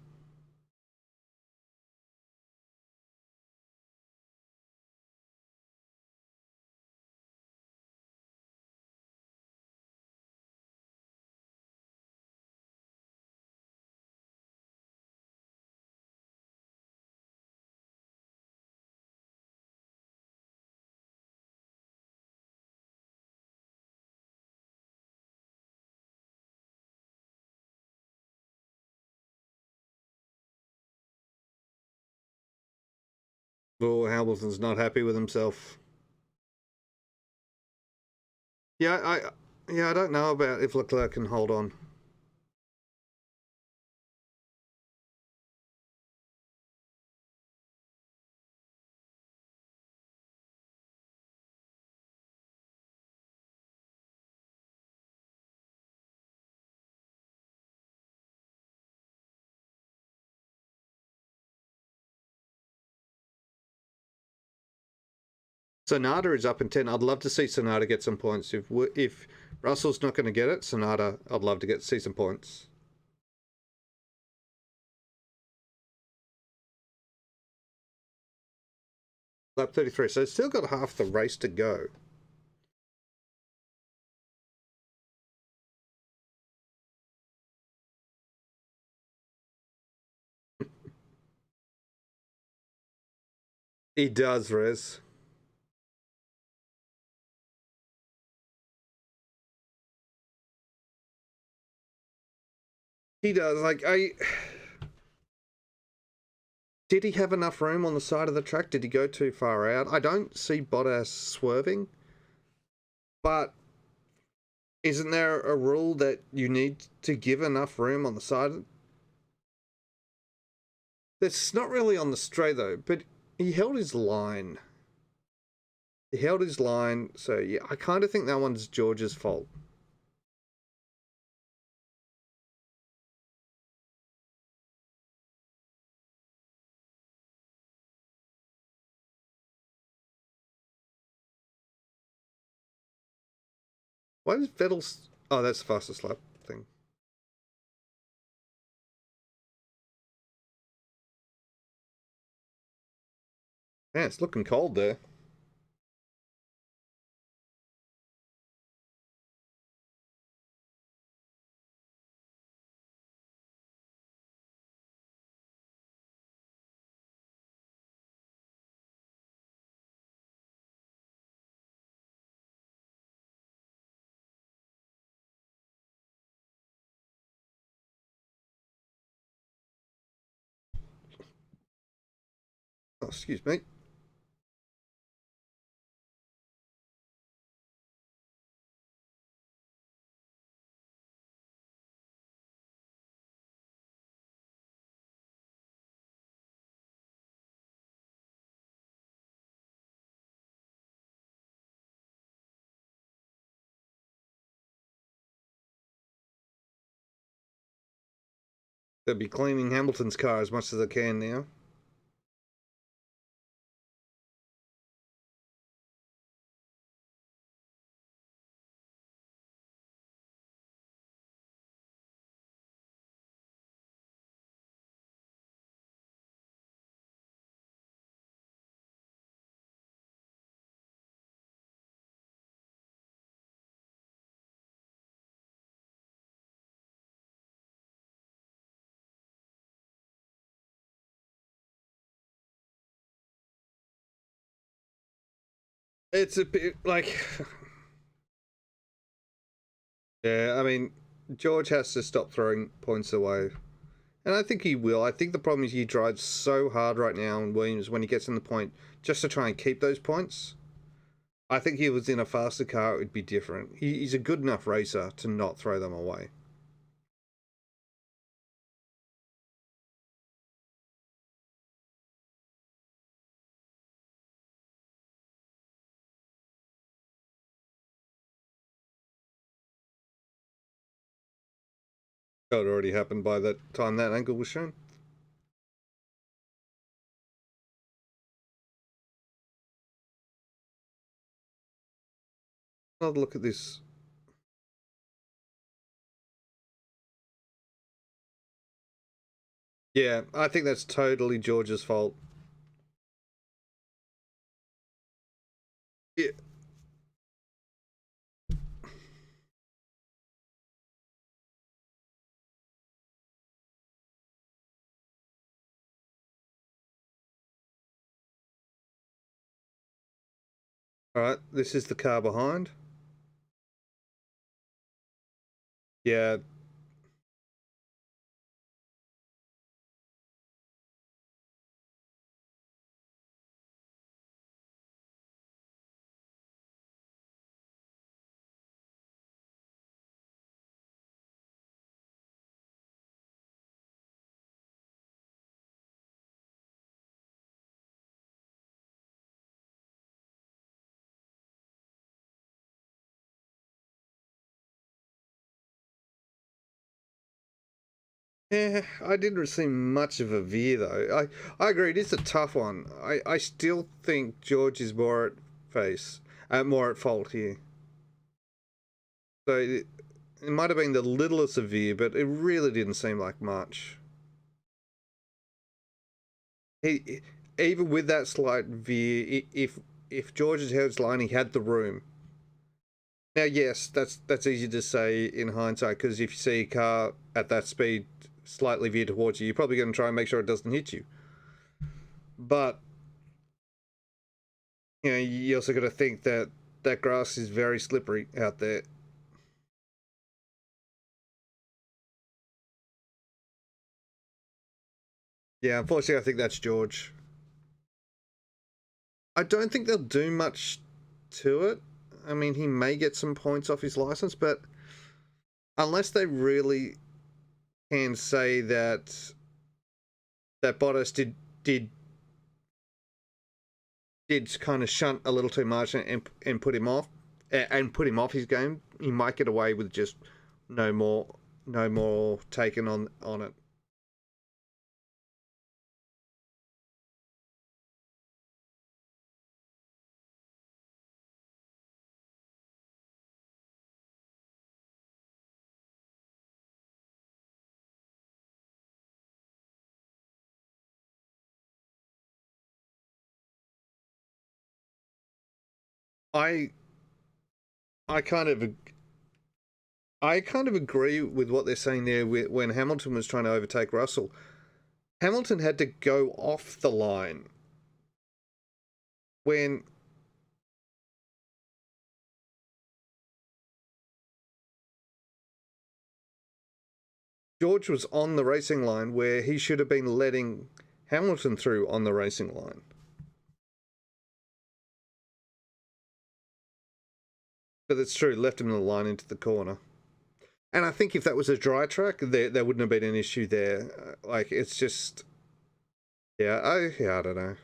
Oh, Hamilton's not happy with himself. Yeah, I don't know about if Leclerc can hold on. Sonata is up in 10. I'd love to see Sonata get some points. If Russell's not going to get it, Sonata, I'd love to see some points. Lap 33, so it's still got half the race to go. He does, Rez. He does. Like, did he have enough room on the side of the track? Did he go too far out? I don't see Bottas swerving, but isn't there a rule that you need to give enough room on the side? That's not really on the straight though, but he held his line. He held his line, so yeah, I kind of think that one's George's fault. Why does Vettel's... Oh, that's the fastest lap thing. Yeah, it's looking cold there. Oh, excuse me. They'll be cleaning Hamilton's car as much as they can now. It's a bit like... Yeah, I mean, George has to stop throwing points away. And I think he will. I think the problem is he drives so hard right now in Williams when he gets in the point just to try and keep those points. I think if he was in a faster car, it would be different. He's a good enough racer to not throw them away. That had already happened by that time that angle was shown. Another look at this. Yeah, I think that's totally George's fault. Yeah. All right, this is the car behind. Yeah. Yeah, I didn't see much of a veer though. I agree, it is a tough one. I still think George is more at face, more at fault here. So it might have been the littlest of veer, but it really didn't seem like much. He even with that slight veer, if George's head's line, he had the room. Now, yes, that's easy to say in hindsight, because if you see a car at that speed slightly veer towards you, you're probably going to try and make sure it doesn't hit you. But you know, you also got to think that that grass is very slippery out there. Yeah, unfortunately, I think that's George. I don't think they'll do much to it. I mean, he may get some points off his license, but unless they really can say that Bottas did did kind of shunt a little too much and put him off his game, he might get away with just no more taken on it. I I kind of I kind of agree with what they're saying there. When Hamilton was trying to overtake Russell, Hamilton had to go off the line when George was on the racing line, where he should have been letting Hamilton through on the racing line. But it's true, left him in the line into the corner. And I think if that was a dry track, there wouldn't have been an issue there. Like, it's just, yeah, I don't know.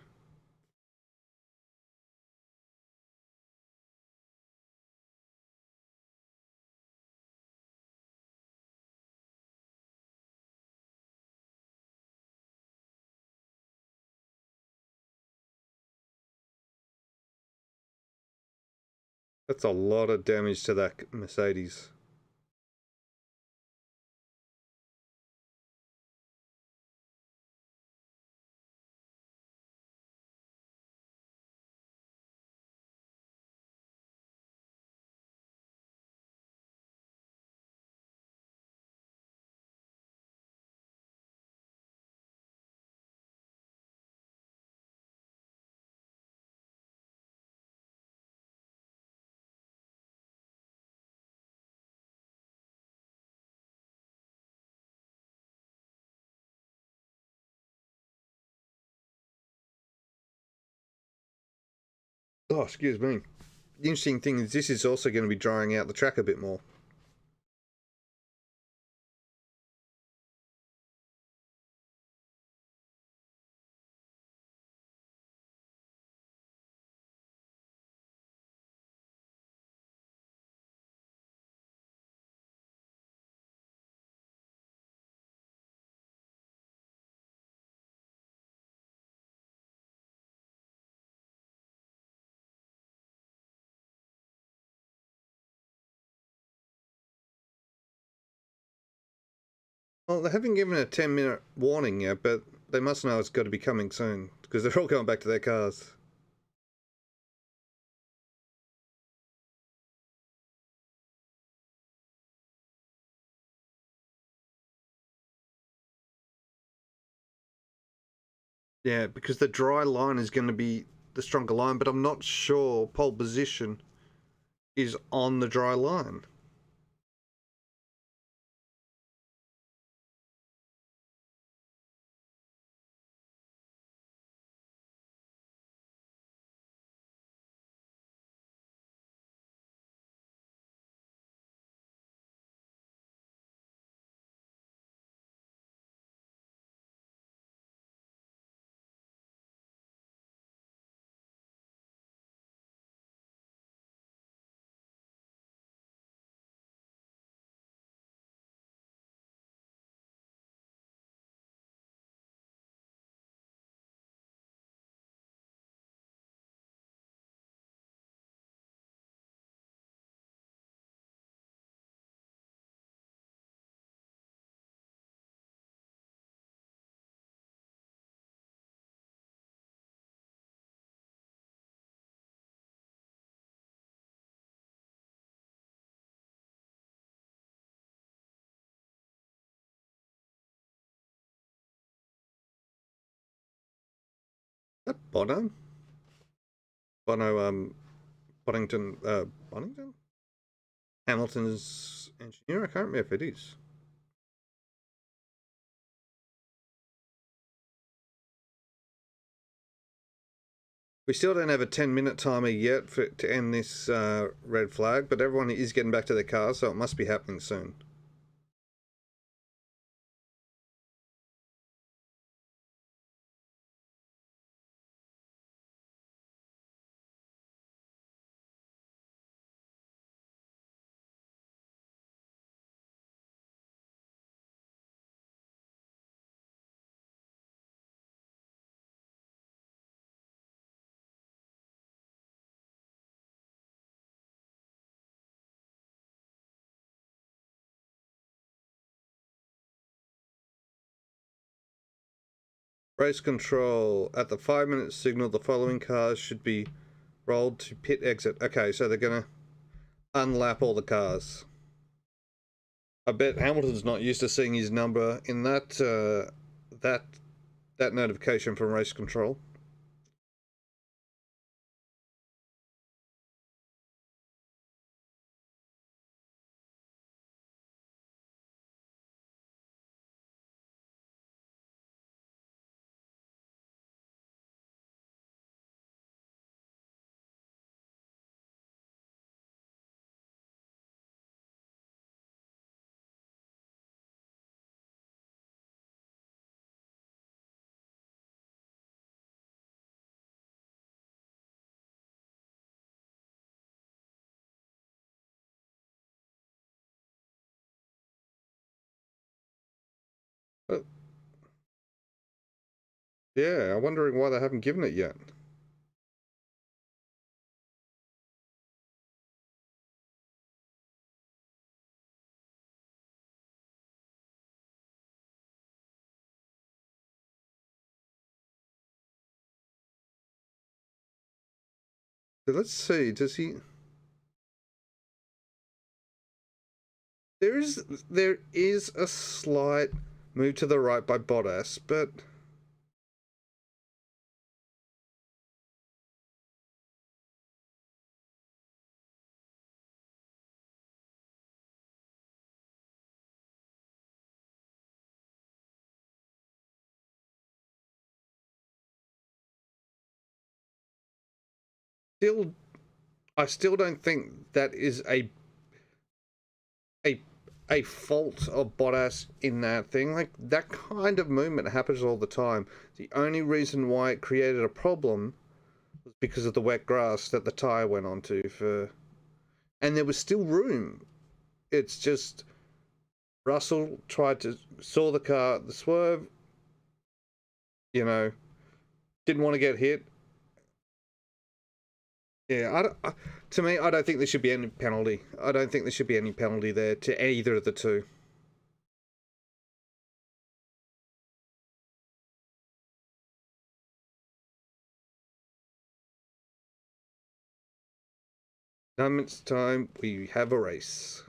That's a lot of damage to that Mercedes. Oh, excuse me. The interesting thing is this is also going to be drying out the track a bit more. Well, they haven't given a 10-minute warning yet, but they must know it's got to be coming soon, because they're all going back to their cars. Yeah, because the dry line is going to be the stronger line, but I'm not sure pole position is on the dry line. That Bono? Bono, Boddington, Bonington? Hamilton's engineer? I can't remember if it is. We still don't have a 10-minute timer yet to end this red flag, but everyone is getting back to their cars, so it must be happening soon. Race control. At the 5-minute signal, the following cars should be rolled to pit exit. Okay, so they're going to unlap all the cars. I bet Hamilton's not used to seeing his number in that notification from race control. But yeah, I'm wondering why they haven't given it yet. So let's see. Does he? There is a slight move to the right by Bottas, but still, I still don't think that is a a fault of Bottas in that thing. Like that kind of movement happens all the time. The only reason why it created a problem was because of the wet grass that the tire went onto and there was still room. It's just Russell saw the car, the swerve, didn't want to get hit. Yeah, to me, I don't think there should be any penalty. I don't think there should be any penalty there to either of the two. Now it's time we have a race.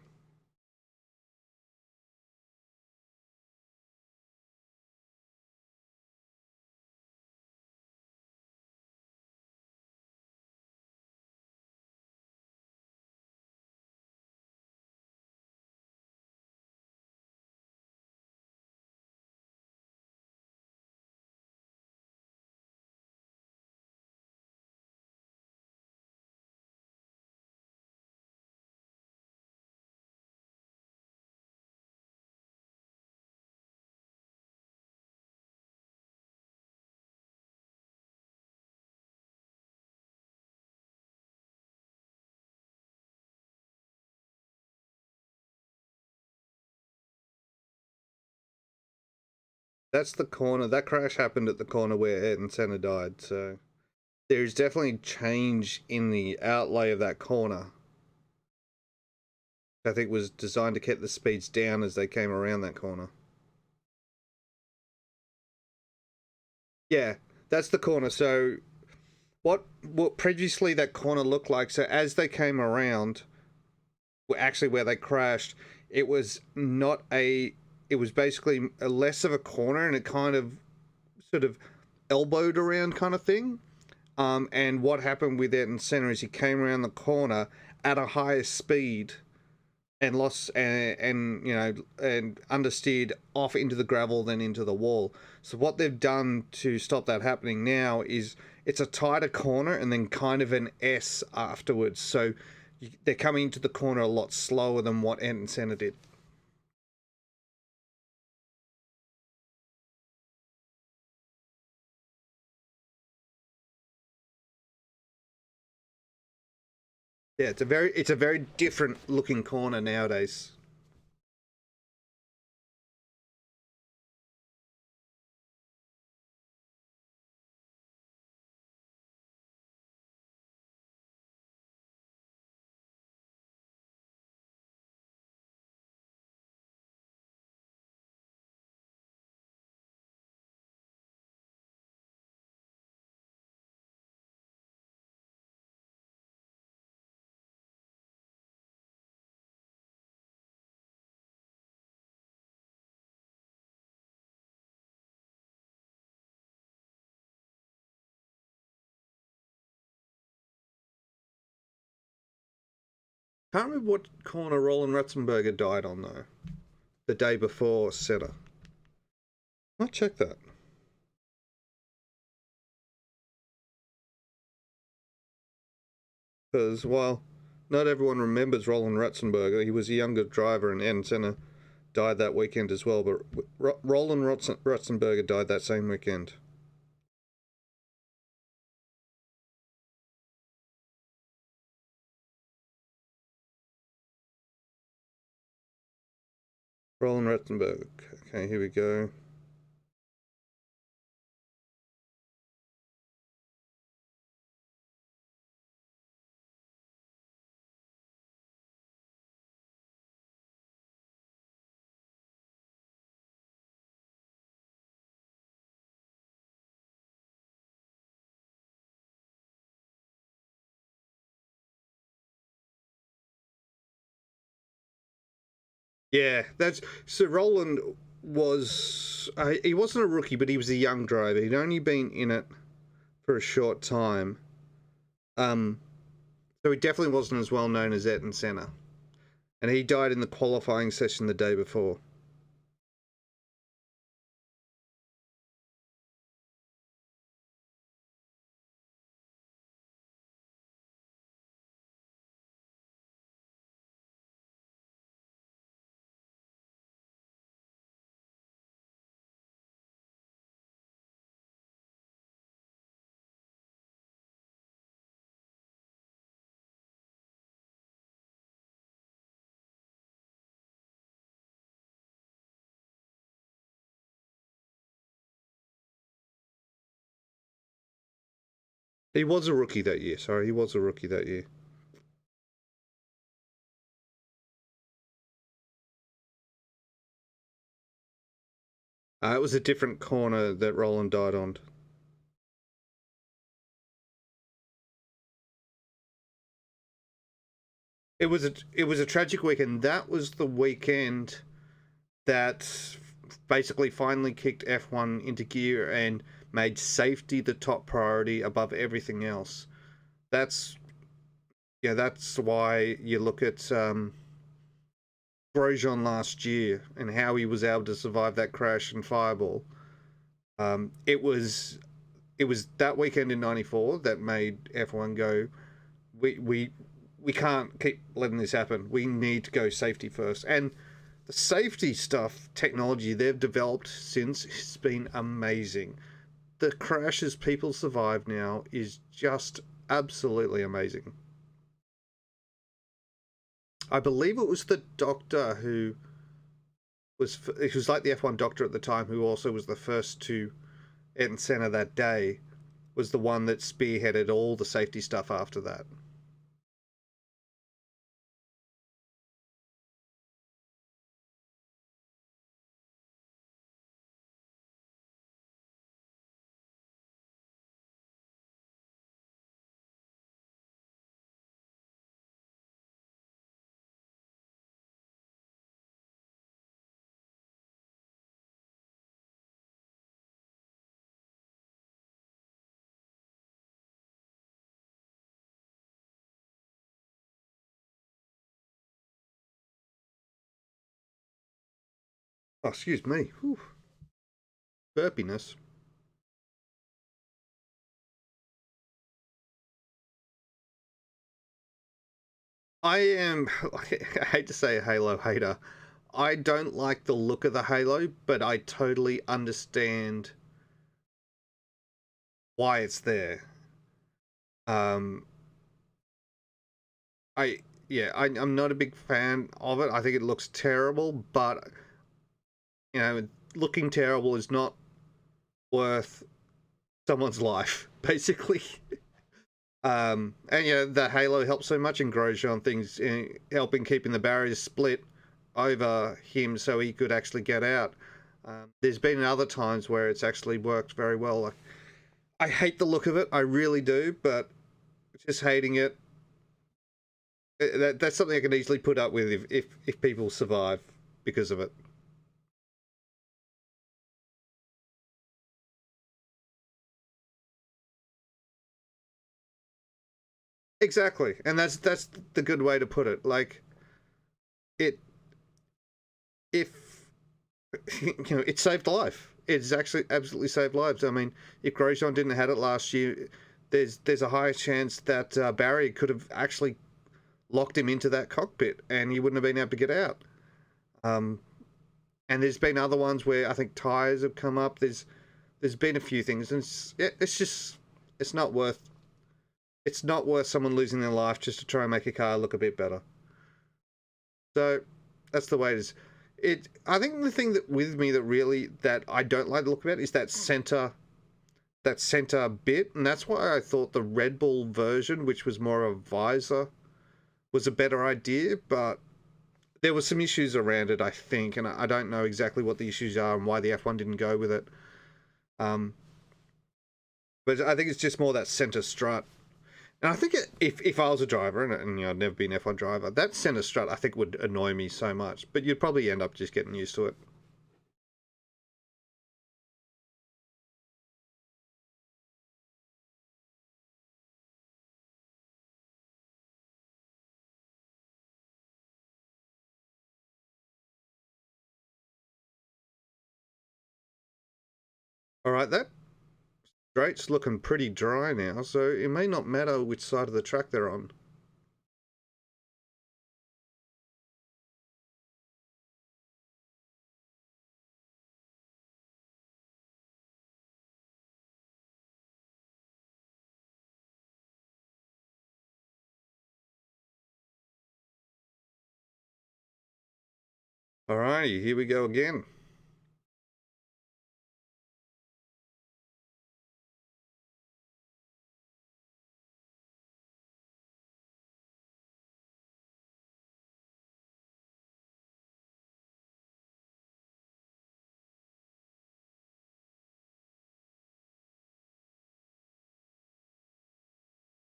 That's the corner. That crash happened at the corner where Ayrton Senna died. So there's definitely change in the outlay of that corner. I think was designed to keep the speeds down as they came around that corner. Yeah, that's the corner. So what previously that corner looked like, so as they came around, actually where they crashed, it was not a it was basically a less of a corner, and it kind of sort of elbowed around kind of thing. And what happened with Ayrton Senna is he came around the corner at a higher speed and lost and and understeered off into the gravel then into the wall. So what they've done to stop that happening now is it's a tighter corner and then kind of an S afterwards. So they're coming into the corner a lot slower than what Ayrton Senna did. Yeah, it's a very different looking corner nowadays. Can't remember what corner Roland Ratzenberger died on though. The day before Senna. I'll check that. Because while not everyone remembers Roland Ratzenberger, he was a younger driver and Ayrton Senna died that weekend as well. But Roland Ratzenberger died that same weekend. Roland Ratzenberger. Okay, here we go. Yeah, that's so. Roland was he wasn't a rookie, but he was a young driver. He'd only been in it for a short time. Um, so he definitely wasn't as well known as Ayrton Senna, and he died in the qualifying session the day before. He was a rookie that year. Sorry, he was a rookie that year. It was a different corner that Roland died on. It was a tragic weekend. That was the weekend that basically finally kicked F1 into gear and made safety the top priority above everything else. That's that's why you look at Grosjean last year and how he was able to survive that crash and fireball. It was that weekend in '94 that made F1 go. We can't keep letting this happen. We need to go safety first. And the safety stuff, technology they've developed since has been amazing. The crashes people survive now is just absolutely amazing. I believe it was the doctor who was like the F1 doctor at the time, who also was the first to Ayrton Senna that day, was the one that spearheaded all the safety stuff after that. Oh, excuse me. Whew. Burpiness. I am, I hate to say a Halo hater. I don't like the look of the Halo, but I totally understand why it's there. Um, I yeah, I'm not a big fan of it. I think it looks terrible, but you know, looking terrible is not worth someone's life, basically. And you know, the Halo helps so much in Grosjean things, helping keeping the barriers split over him so he could actually get out. There's been other times where it's actually worked very well. Like, I hate the look of it, I really do, but just hating it, that's something I can easily put up with if people survive because of it. Exactly, and that's the good way to put it. Like it, if you know, it saved life. It's actually absolutely saved lives. I mean, if Grosjean didn't have had it last year, there's a higher chance that Barry could have actually locked him into that cockpit, and he wouldn't have been able to get out. Um, and there's been other ones where I think tires have come up. There's been a few things, and it's just it's not worth someone losing their life just to try and make a car look a bit better. So that's the way it is. I think the thing that with me that really that I don't like the look of it is that center bit, and that's why I thought the Red Bull version, which was more of a visor, was a better idea. But there were some issues around it, I think, and I don't know exactly what the issues are and why the F1 didn't go with it. Um, but I think it's just more that center strut. And I think if I was a driver and you know, I'd never been an F1 driver, that center strut I think would annoy me so much. But you'd probably end up just getting used to it. All right, that straight's looking pretty dry now, so it may not matter which side of the track they're on. All righty, here we go again.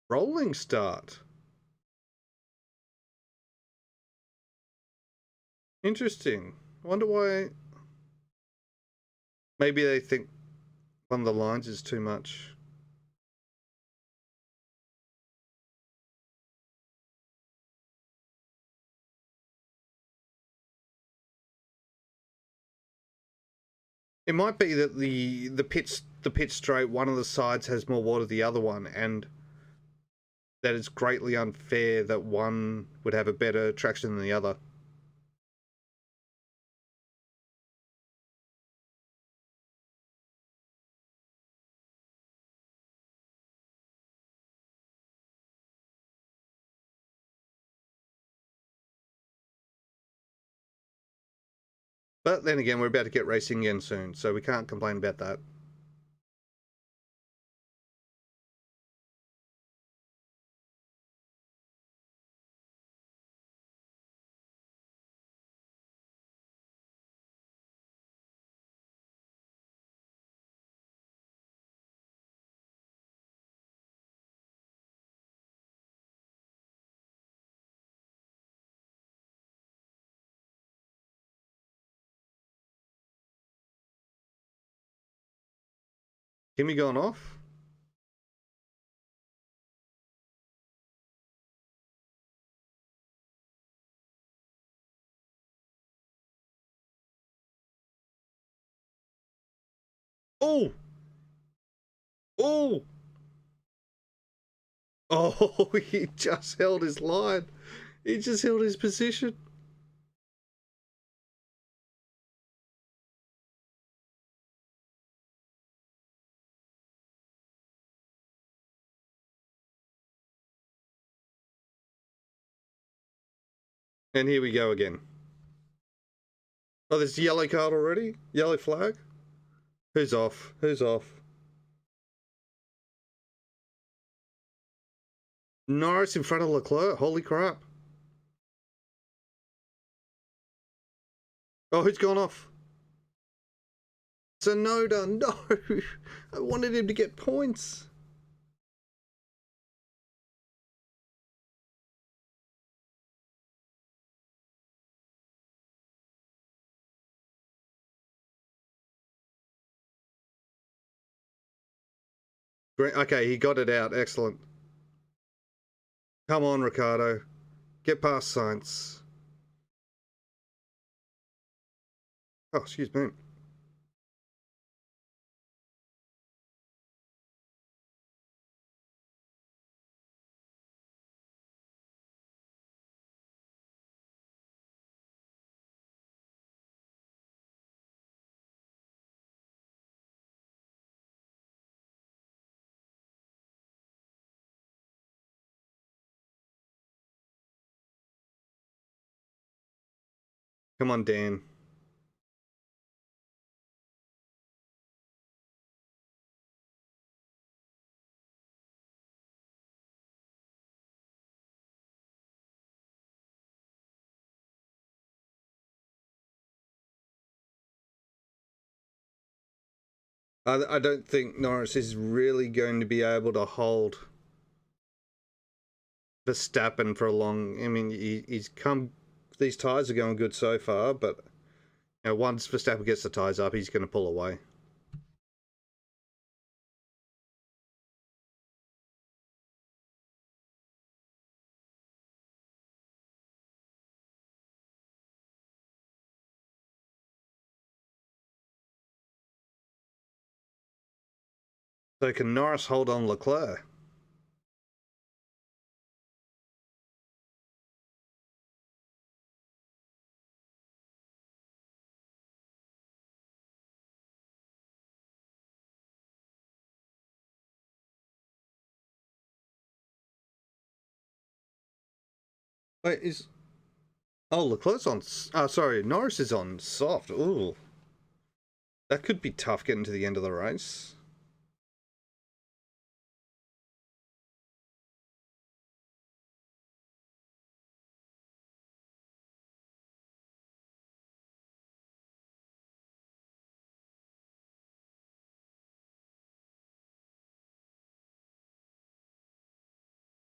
Rolling start. Interesting. I wonder why. Maybe they think one of the lines is too much. It might be that the pit straight, one of the sides has more water than the other one, and that it's greatly unfair that one would have a better traction than the other. But then again, we're about to get racing again soon, so we can't complain about that. Kimmy gone off? Oh! Oh! Oh, he just held his line. He just held his position. And here we go again. Oh, there's a yellow card already? Yellow flag? Who's off? Who's off? Norris in front of Leclerc. Holy crap. Oh, who's gone off? Sonoda. No. I wanted him to get points. Great. Okay, he got it out. Excellent. Come on, Ricardo. Get past Sainz. Oh, excuse me. Come on, Dan. I don't think Norris is really going to be able to hold Verstappen for a long. I mean, he's come. These tyres are going good so far, but you know, once Verstappen gets the tyres up, he's going to pull away. So can Norris hold on Leclerc? Wait, is Leclerc's on? Oh, sorry, Norris is on soft. Ooh, that could be tough getting to the end of the race.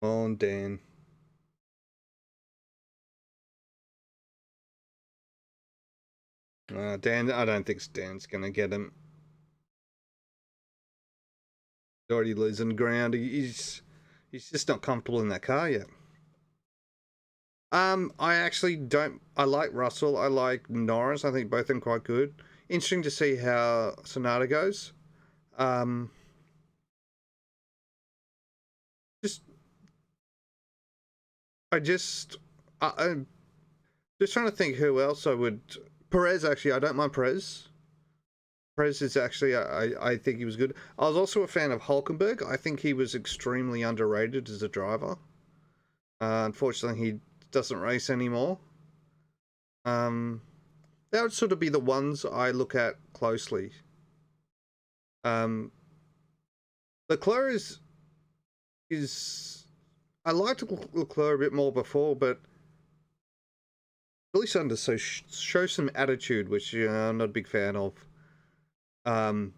Oh, Dan. Dan, I don't think Dan's gonna get him. He's already losing ground. He's just not comfortable in that car yet. I actually don't. I like Russell. I like Norris. I think both of them quite good. Interesting to see how Sonata goes. Um, just I just I'm just trying to think who else I would. Perez, actually, I don't mind Perez. Perez is actually, I think he was good. I was also a fan of Hulkenberg. I think he was extremely underrated as a driver. Unfortunately, he doesn't race anymore. Um, that would sort of be the ones I look at closely. Um, Leclerc is I liked Leclerc a bit more before, but really starting to show some attitude, which I'm not a big fan of. Um,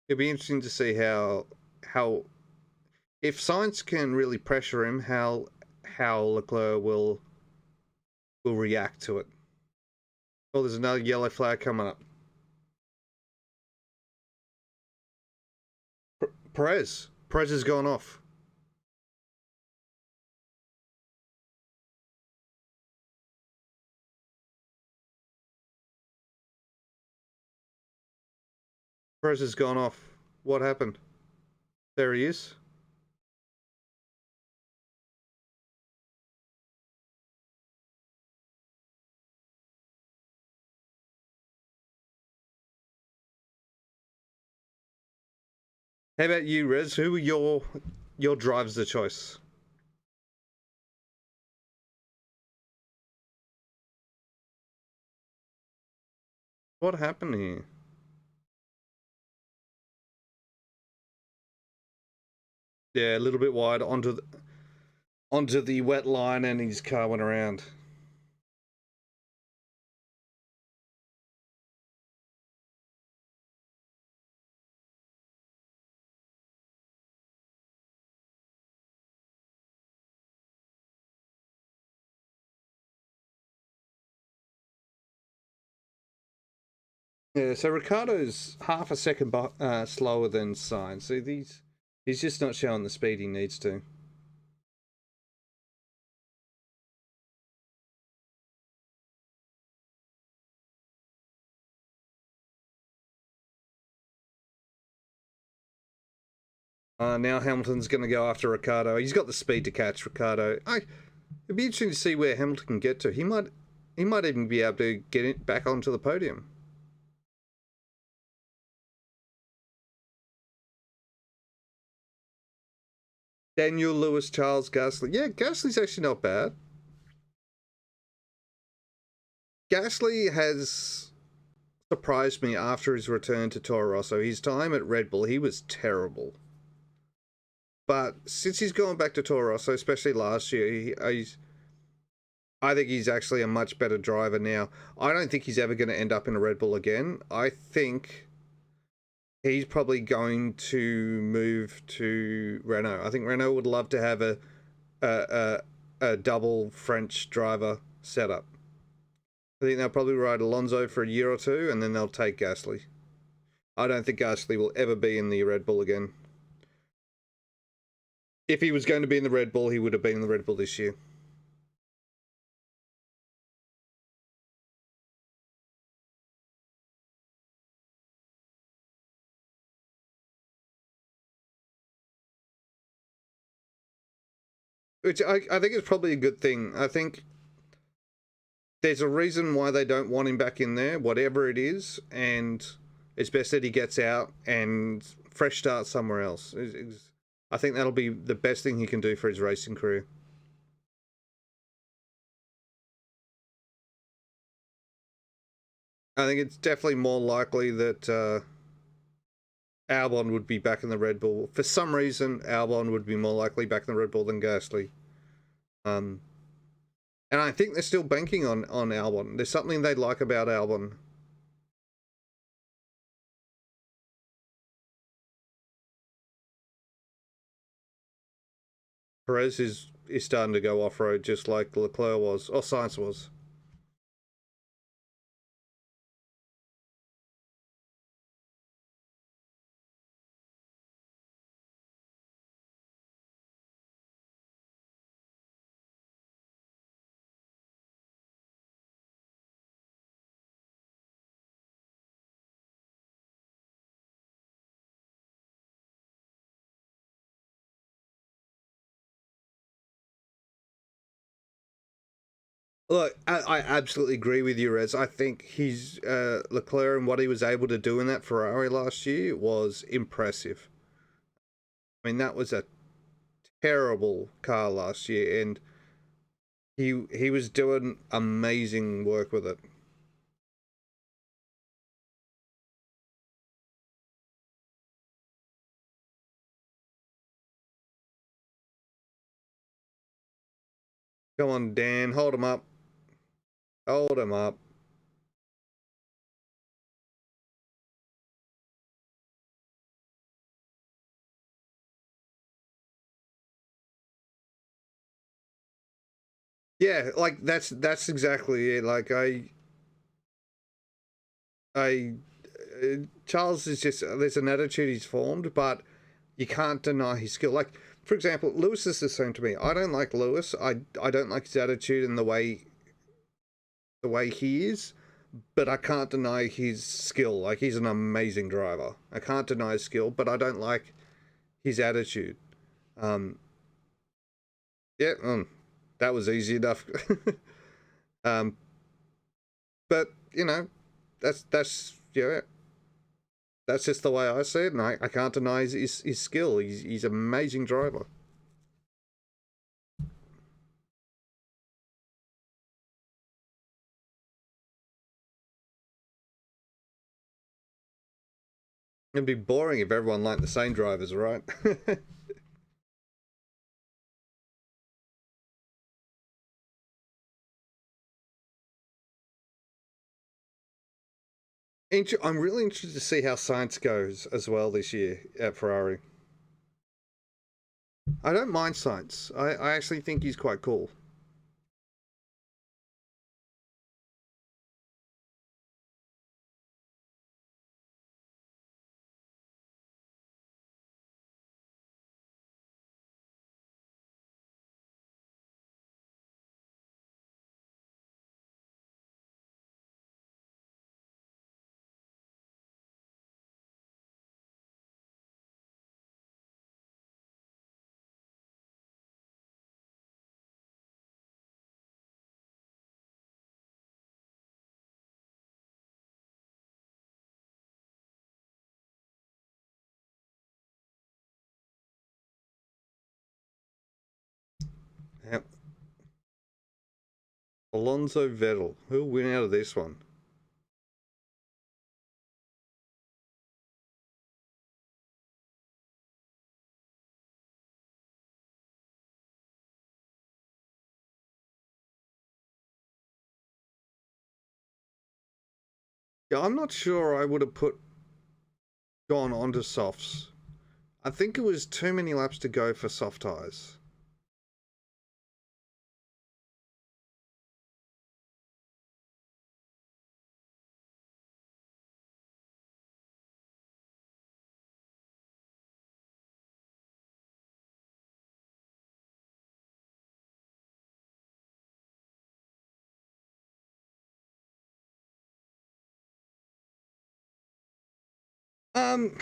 it'd be interesting to see how if Sainz can really pressure him, how Leclerc will react to it. Oh, there's another yellow flag coming up. Perez has gone off. Perez has gone off. What happened? There he is. How about you, Rez? Who are your drivers of choice? What happened here? Yeah, a little bit wide onto the wet line, and his car went around. Yeah, so Ricardo's half a second slower than Sainz. So he's just not showing the speed he needs to. Now Hamilton's going to go after Ricardo. He's got the speed to catch Ricardo. It'd be interesting to see where Hamilton can get to. He might even be able to get it back onto the podium. Daniel Lewis, Charles Gasly. Yeah, Gasly's actually not bad. Gasly has surprised me after his return to Toro Rosso. His time at Red Bull, he was terrible. But since he's gone back to Toro Rosso, especially last year, I think he's actually a much better driver now. I don't think he's ever going to end up in a Red Bull again. I think he's probably going to move to Renault. I think Renault would love to have a double French driver setup. I think they'll probably ride Alonso for a year or two, and then they'll take Gasly. I don't think Gasly will ever be in the Red Bull again. If he was going to be in the Red Bull, he would have been in the Red Bull this year. Which I think is probably a good thing. I think there's a reason why they don't want him back in there, whatever it is, and it's best that he gets out and fresh start somewhere else. I think that'll be the best thing he can do for his racing career. I think it's definitely more likely that Albon would be back in the Red Bull. For some reason, Albon would be more likely back in the Red Bull than Gasly. And I think they're still banking on Albon. There's something they like about Albon. Perez is starting to go off-road just like Leclerc was, or Sainz was. Look, I absolutely agree with you, Rez. I think he's Leclerc and what he was able to do in that Ferrari last year was impressive. I mean, that was a terrible car last year, and he was doing amazing work with it. Come on, Dan, hold him up. Hold him up. Yeah, like that's exactly it. Like I Charles is just there's an attitude he's formed, but you can't deny his skill. Like for example, Lewis is the same to me. I don't like Lewis. I don't like his attitude and the way he is, but I can't deny his skill. Like, he's an amazing driver. I can't deny his skill, but I don't like his attitude. Um, yeah, that was easy enough. um, but you know, that's yeah, that's just the way I see it, and I can't deny his skill. He's an amazing driver. It'd be boring if everyone liked the same drivers, right? I'm really interested to see how science goes as well this year at Ferrari. I don't mind science. I actually think he's quite cool. Yep. Alonso Vettel. Who'll win out of this one? Yeah, I'm not sure I would have gone onto softs. I think it was too many laps to go for soft tires. Um,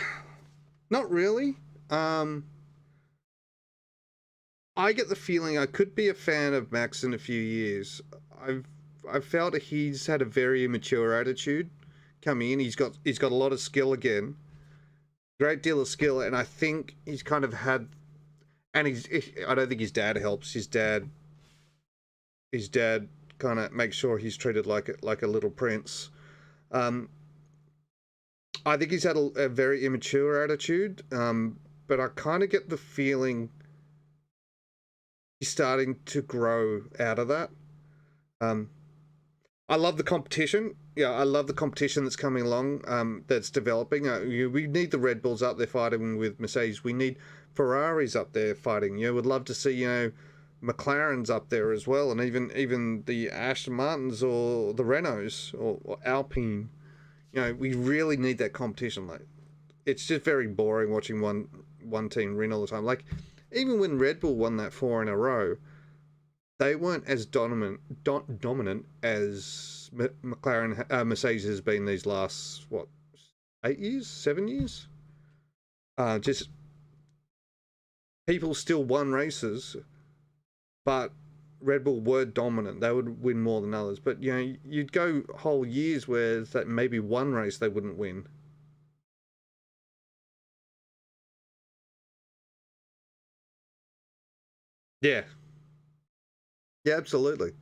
Not really. Um, I get the feeling I could be a fan of Max in a few years. I've I've felt he's had a very immature attitude coming in. He's got a lot of skill again, great deal of skill, and I think he's kind of had. And I don't think his dad helps. His dad kind of makes sure he's treated like a little prince. Um, I think he's had a very immature attitude, but I kind of get the feeling he's starting to grow out of that. Um, I love the competition. Yeah, I love the competition that's coming along. That's developing. We need the Red Bulls up there fighting with Mercedes. We need Ferraris up there fighting. Would love to see McLarens up there as well, and even the Aston Martins or the Renaults or Alpine. We really need that competition. Like, it's just very boring watching one team win all the time. Like, even when Red Bull won that four in a row, they weren't as dominant as McLaren Mercedes has been these last 8 years, 7 years. Just people still won races, but Red Bull were dominant. They would win more than others. But you'd go whole years where that maybe one race they wouldn't win. Yeah, yeah, absolutely.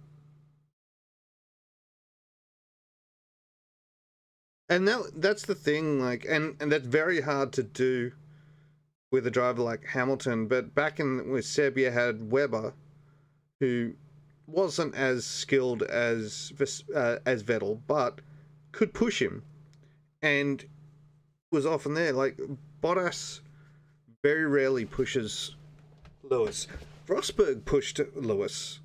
And that's the thing, like, and that's very hard to do with a driver like Hamilton. But back in with Seb, you had Webber, who wasn't as skilled as Vettel, but could push him and was often there. Like, Bottas very rarely pushes Lewis. Rosberg pushed Lewis,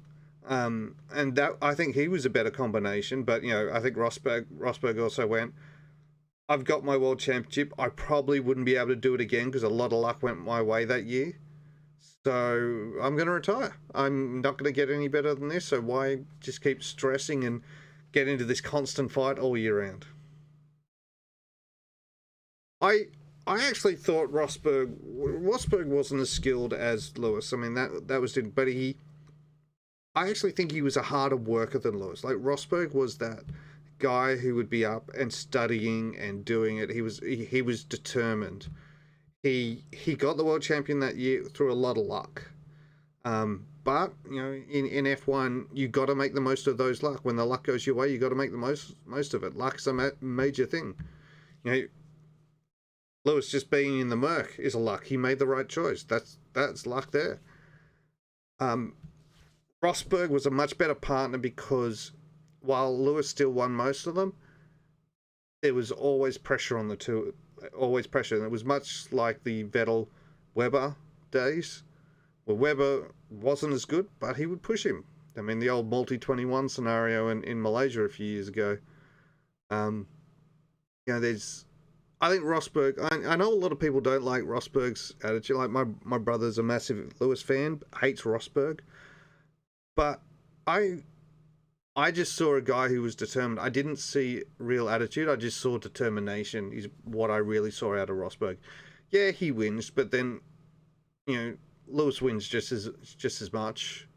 and that I think he was a better combination. But I think Rosberg also went. I've got my world championship. I probably wouldn't be able to do it again because a lot of luck went my way that year. So I'm going to retire. I'm not going to get any better than this. So why just keep stressing and get into this constant fight all year round. I I actually thought Rosberg wasn't as skilled as Lewis. I mean that was it, but I actually think he was a harder worker than Lewis. Like Rosberg was that guy who would be up and studying and doing it. He was determined. He got the world champion that year through a lot of luck. But you know, in F1, you got to make the most of those luck. When the luck goes your way, you got to make the most of it. Luck's a major thing. You know, Lewis just being in the Merc is a luck. He made the right choice. That's luck there. Rosberg was a much better partner because while Lewis still won most of them, there was always pressure on the two. Always pressure, and it was much like the Vettel Webber days. Well, Webber wasn't as good, but he would push him. I mean, the old multi-21 scenario in Malaysia a few years ago. You know, I think Rosberg. I know a lot of people don't like Rosberg's attitude. Like my brother's a massive Lewis fan, hates Rosberg, but I just saw a guy who was determined. I didn't see real attitude. I just saw determination. Is what I really saw out of Rosberg. Yeah, he wins, but then, you know, Lewis wins just as much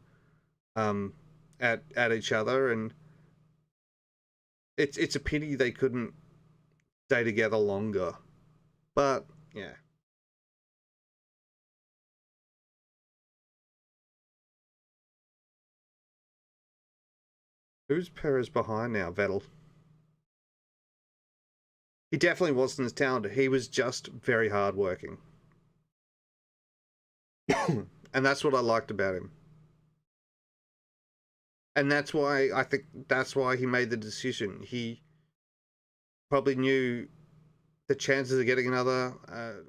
at each other, and it's a pity they couldn't stay together longer. But yeah. Who's Perez behind now? Vettel. He definitely wasn't as talented. He was just very hardworking. And that's what I liked about him. And that's why I think that's why he made the decision. He probably knew the chances of getting another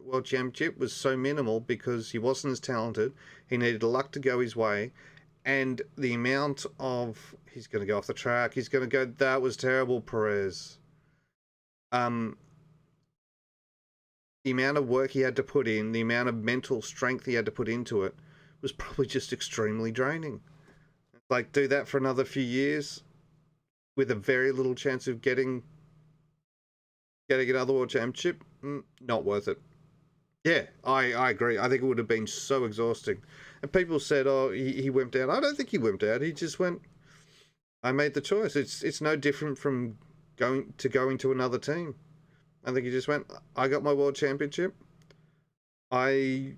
world championship was so minimal because he wasn't as talented. He needed luck to go his way. And the amount of he's going to go off the track, he's going to go, that was terrible, Perez. The amount of work he had to put in, the amount of mental strength he had to put into it was probably just extremely draining. Like, do that for another few years with a very little chance of getting another world championship? Not worth it. Yeah, I agree. I think it would have been so exhausting. And people said, oh, he wimped out. I don't think he wimped out. He just went, I made the choice. It's no different from going to another team. I think he just went, I got my world championship. It's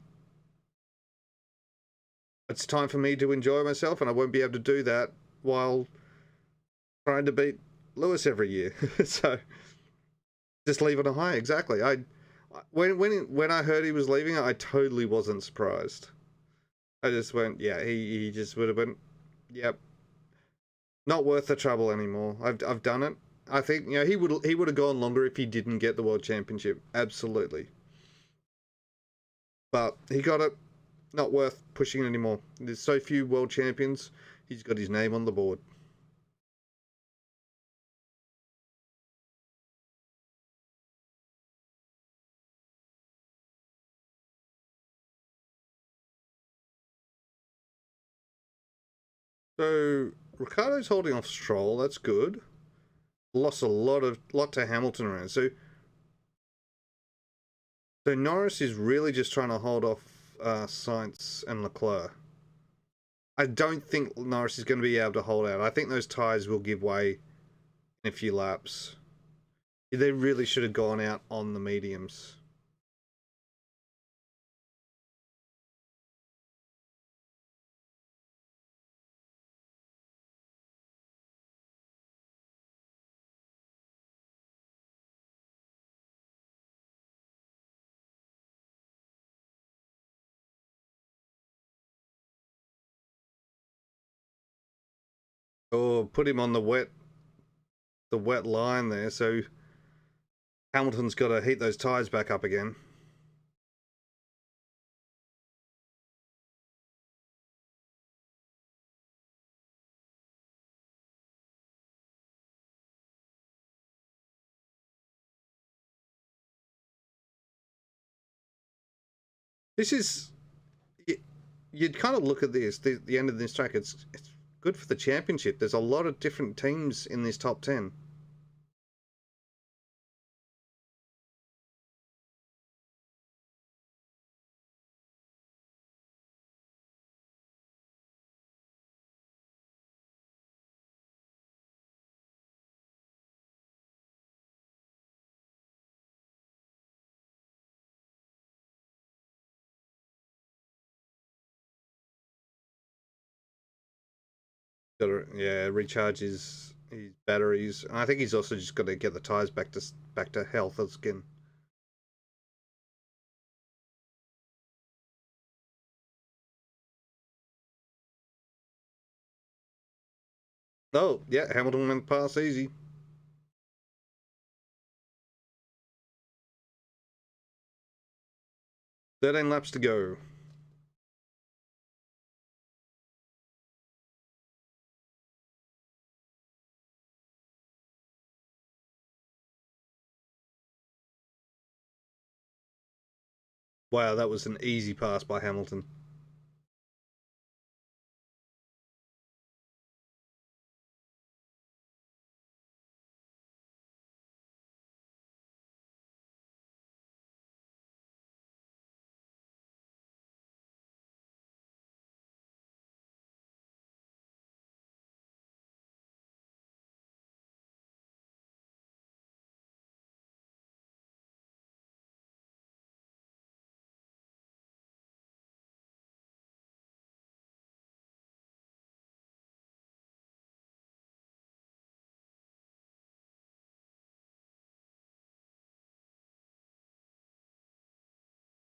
time for me to enjoy myself, and I won't be able to do that while trying to beat Lewis every year. So just leave it a high. Exactly. When I heard he was leaving, I totally wasn't surprised. I just went, yeah, he just would have been, yep, not worth the trouble anymore. I've done it. I think, you know, he would have gone longer if he didn't get the world championship. Absolutely. But he got it. Not worth pushing anymore. There's so few world champions. He's got his name on the board. So Ricardo's holding off Stroll. That's good. Lost a lot to Hamilton around. So Norris is really just trying to hold off Sainz and Leclerc. I don't think Norris is going to be able to hold out. I think those tyres will give way in a few laps. They really should have gone out on the mediums. Or put him on the wet line there, so Hamilton's got to heat those tyres back up again. This is, you'd kind of look at this, the end of this track, it's good for the championship. There's a lot of different teams in this top 10. Got to, yeah, recharge his batteries. And I think he's also just got to get the tires back to health again. Oh, yeah, Hamilton went past easy. 13 laps to go. Wow, that was an easy pass by Hamilton.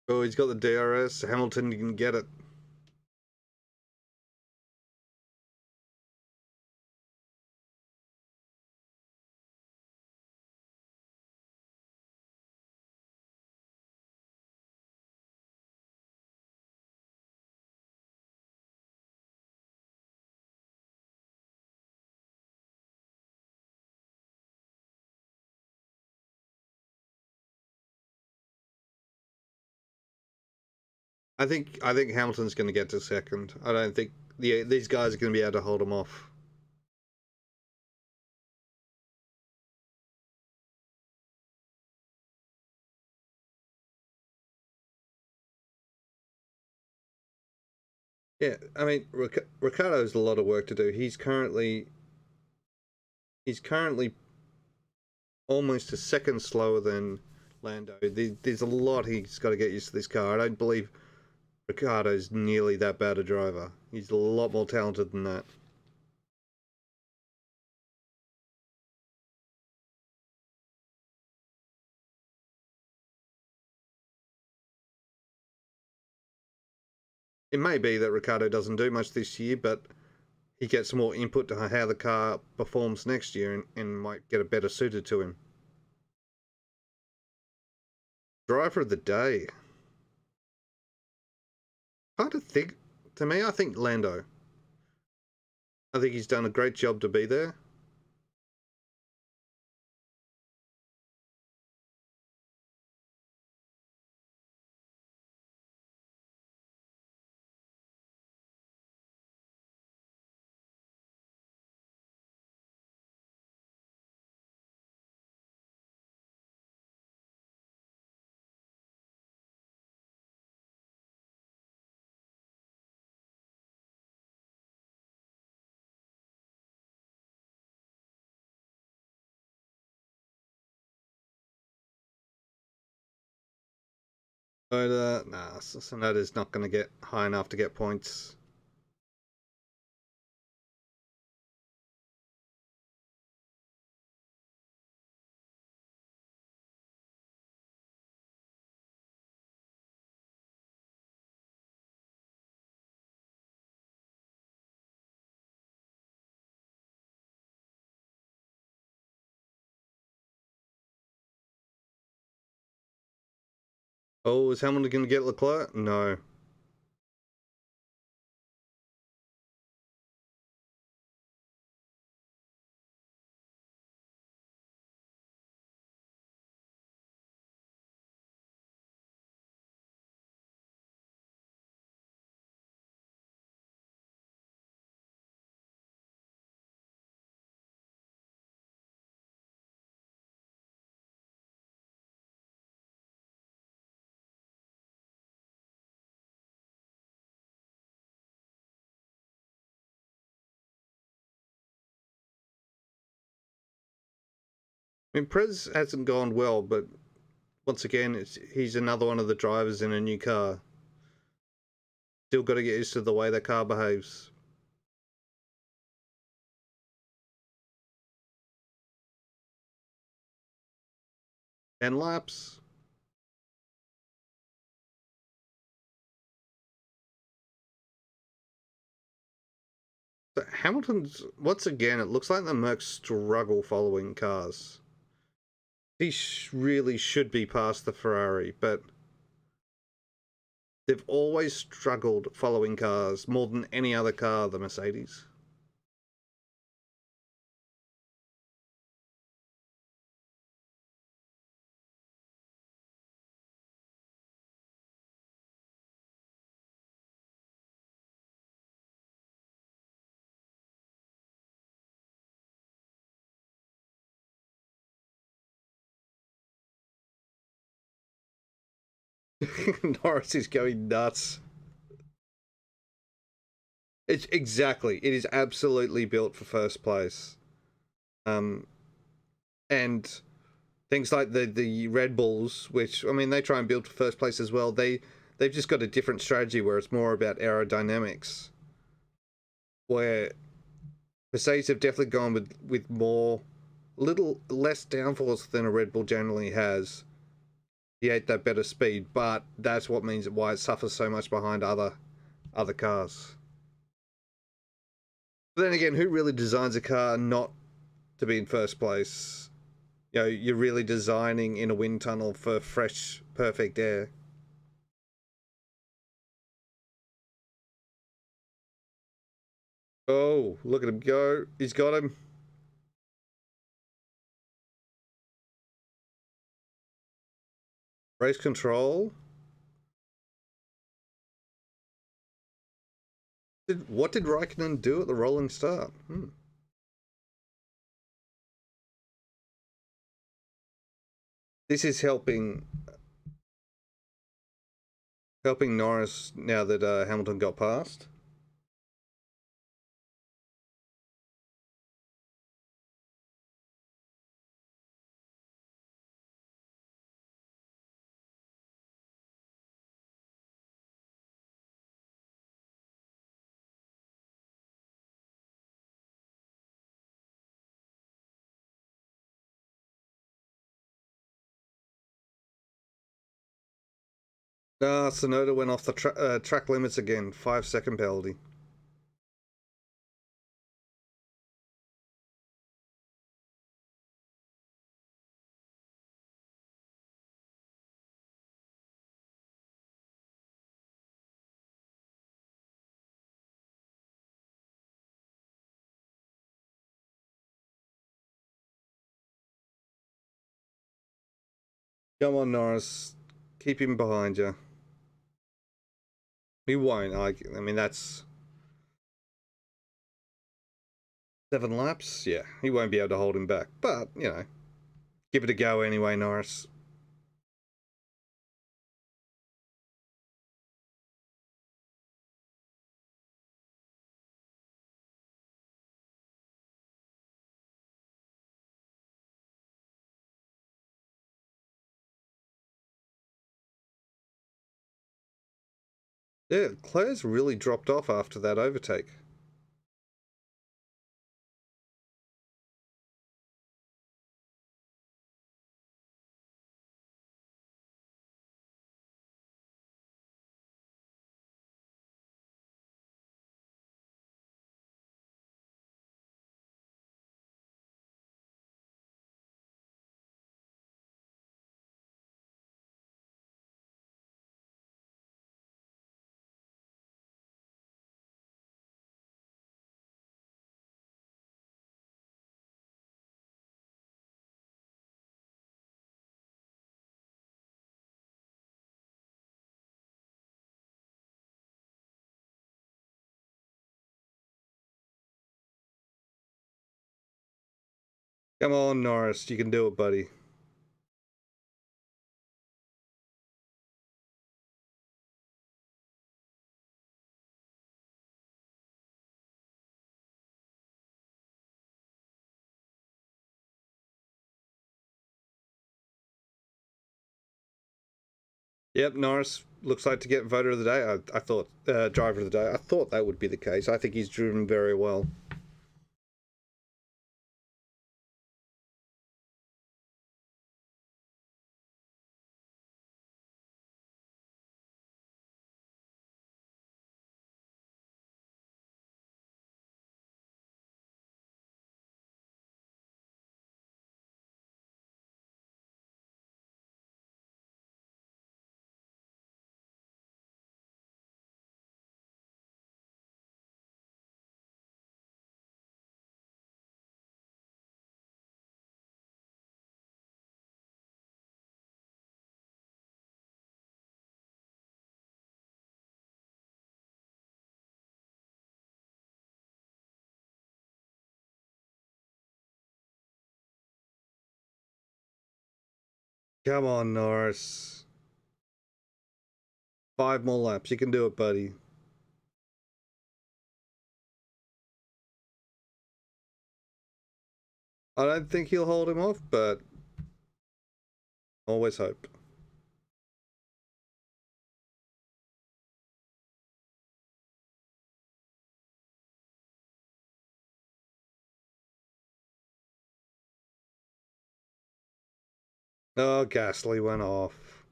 Oh, he's got the DRS. Hamilton can get it. I think Hamilton's going to get to second. I don't think these guys are going to be able to hold him off. Yeah, I mean, Ricardo's a lot of work to do. He's currently almost a second slower than Lando. There's a lot he's got to get used to this car. I don't believe Ricardo's nearly that bad a driver. He's a lot more talented than that. It may be that Ricardo doesn't do much this year, but he gets more input to how the car performs next year and might get a better suited to him. Driver of the day. Hard to think. To me, I think Lando. I think he's done a great job to be there. But nah, Sonoda's not going to get high enough to get points. Oh, is Hamilton going to get Leclerc? No. I mean, Prez hasn't gone well, but once again, he's another one of the drivers in a new car. Still got to get used to the way that car behaves. And laps. So Hamilton's, once again, it looks like the Mercs struggle following cars. He really should be past the Ferrari, but they've always struggled following cars more than any other car, the Mercedes. Norris is going nuts. It's exactly. It is absolutely built for first place. And things like the Red Bulls, which I mean they try and build for first place as well. They've just got a different strategy where it's more about aerodynamics. Where Mercedes have definitely gone with more, little less downforce than a Red Bull generally has. Create that better speed, but that's what means why it suffers so much behind other cars. But then again, who really designs a car not to be in first place? You know, you're really designing in a wind tunnel for fresh, perfect air. Oh, look at him go. He's got him. Race control. What did Raikkonen do at the rolling start? This is helping Norris now that Hamilton got past. Sonoda went off the track limits again. 5-second penalty. Come on, Norris. Keep him behind you. He won't. I mean, that's 7 laps. Yeah, he won't be able to hold him back. But, you know, give it a go anyway, Norris. Yeah, Claire's really dropped off after that overtake. Come on, Norris. You can do it, buddy. Yep, Norris looks like to get voter of the day. I thought driver of the day. I thought that would be the case. I think he's driven very well. Come on, Norris. 5 more laps. You can do it, buddy. I don't think he'll hold him off, but always hope. Oh, Gasly went off.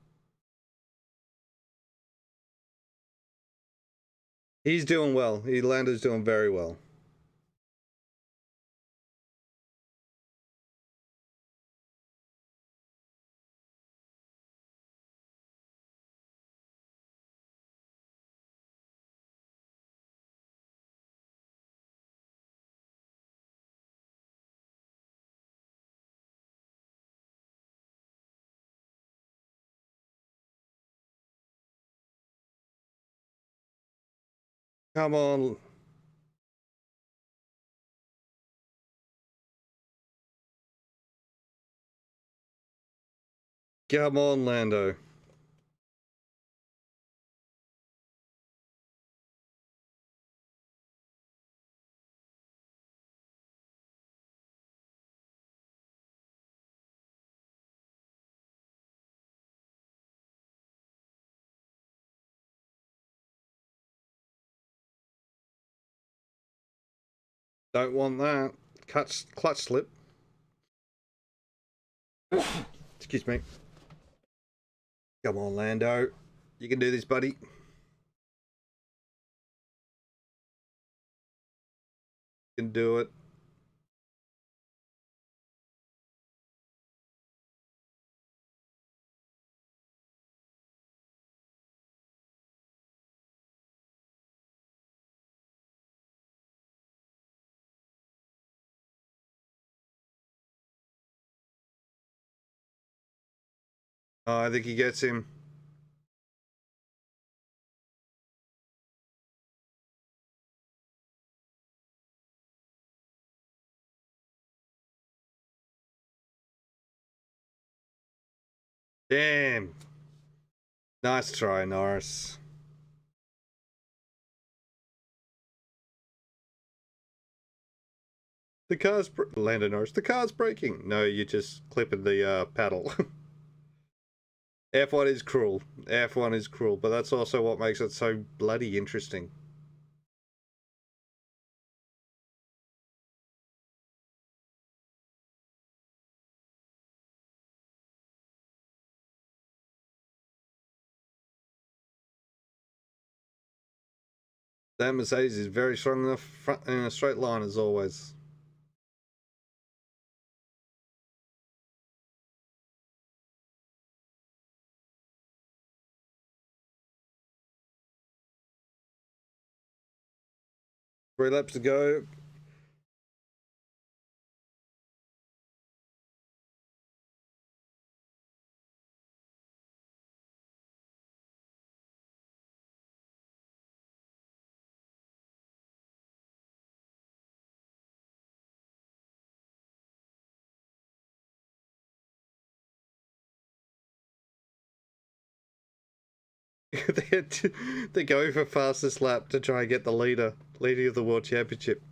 He's doing well. Lando's doing very well. Come on. Come on, Lando. Don't want that. Clutch slip. Excuse me. Come on, Lando. You can do this, buddy. You can do it. Oh, I think he gets him. Damn. Nice try, Norris. The car's... Lando Norris. The car's braking. No, you're just clipping the paddle. F1 is cruel. F1 is cruel, but that's also what makes it so bloody interesting. That Mercedes is very strong in the front in a straight line as always. Three laps to go. They're going for fastest lap to try and get the leader of the World Championship.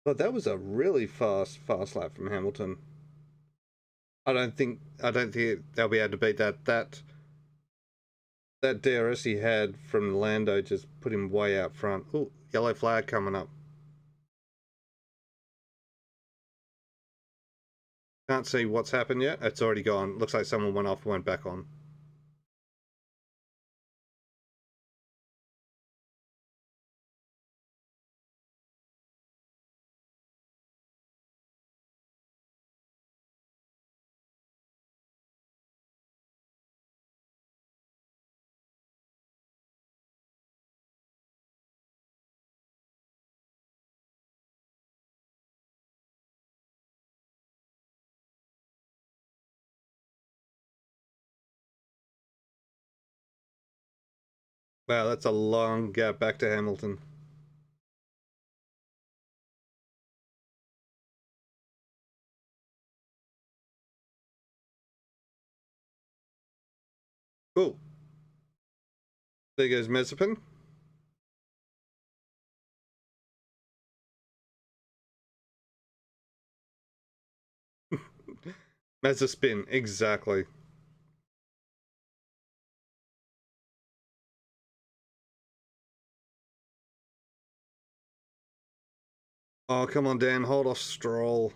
But that was a really fast lap from Hamilton. I don't think they'll be able to beat that. That DRS he had from Lando just put him way out front. Oh, yellow flag coming up. Can't see what's happened yet. It's already gone. Looks like someone went off and went back on. Wow, that's a long gap back to Hamilton. Cool. There goes Mazepin. Mazepin, exactly. Oh, come on, Dan. Hold off Stroll.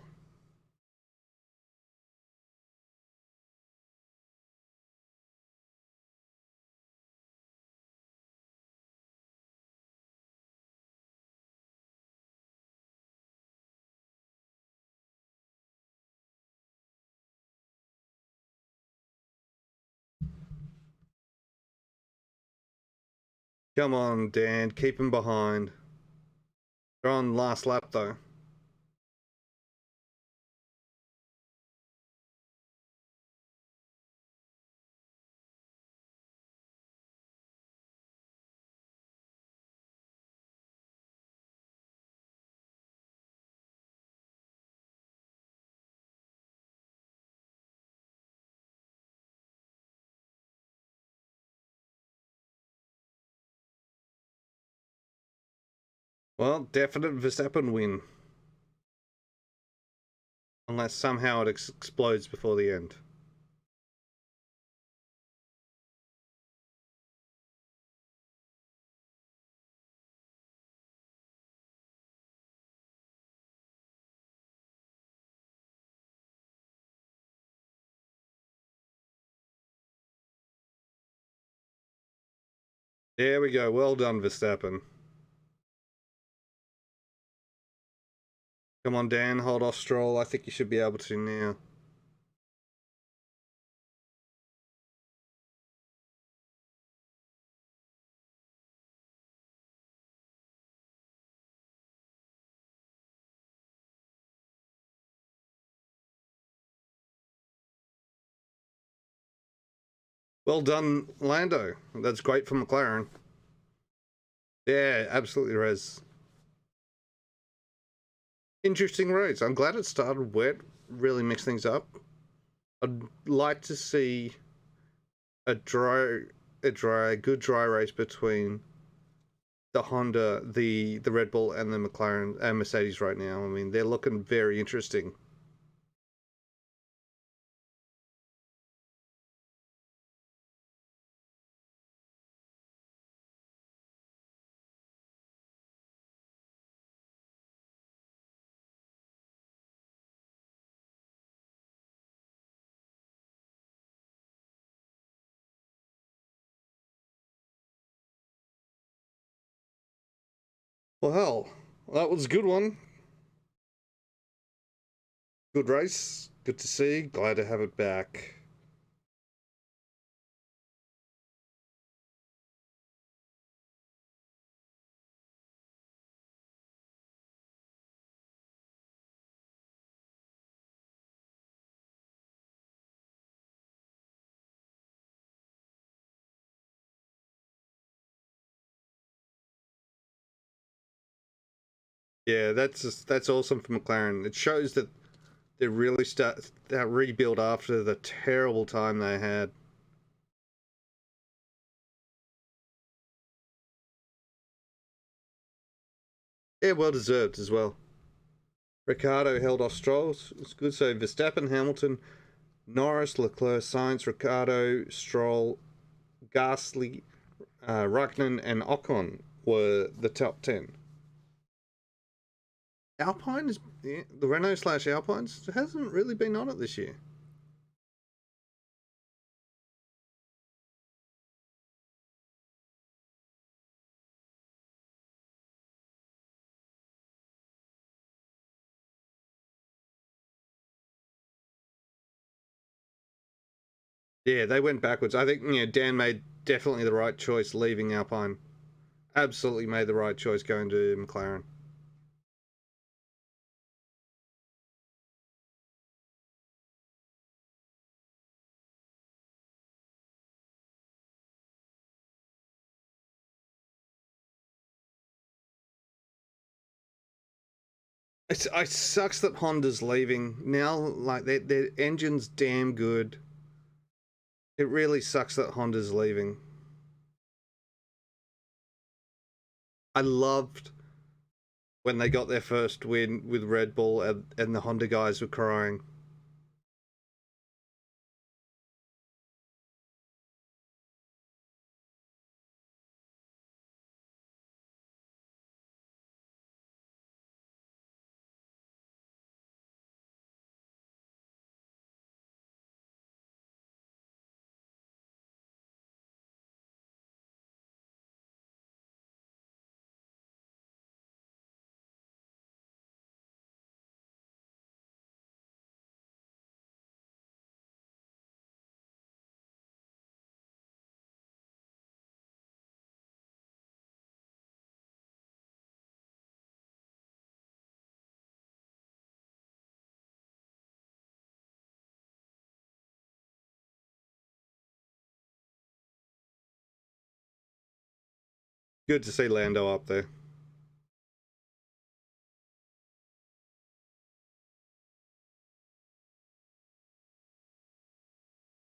Come on, Dan. Keep him behind. They're on last lap, though. Well, definite Verstappen win. Unless somehow it explodes before the end. There we go. Well done, Verstappen. Come on, Dan. Hold off Stroll. I think you should be able to now. Well done, Lando. That's great for McLaren. Yeah, absolutely, Rez. Interesting race. I'm glad it started wet. Really mixed things up. I'd like to see a good dry race between the Honda, the Red Bull, and the McLaren and Mercedes right now. I mean, they're looking very interesting. Well, hell, that was a good one. Good race. Good to see. Glad to have it back. Yeah, that's awesome for McLaren. It shows that they really start that rebuild after the terrible time they had. Yeah, well deserved as well. Ricardo held off Stroll. It's good. So Verstappen, Hamilton, Norris, Leclerc, Sainz, Ricardo, Stroll, Gasly, Raikkonen, and Ocon were the top 10. Alpine is the Renault slash Alpines hasn't really been on it this year. Yeah, they went backwards. I think Dan made definitely the right choice leaving Alpine. Absolutely made the right choice going to McLaren. It sucks that Honda's leaving now. Like their engine's damn good. It really sucks that Honda's leaving. I loved when they got their first win with Red Bull and the Honda guys were crying. Good to see Lando up there.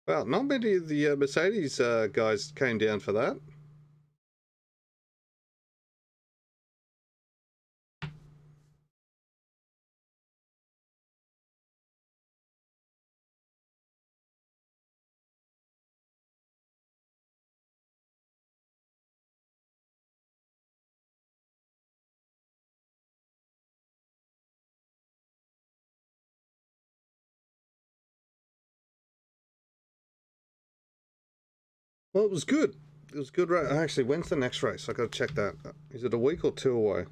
Well, not many of the Mercedes guys came down for that. Well, it was good. It was good. Actually, when's the next race? I got to check that. Is it a week or two away?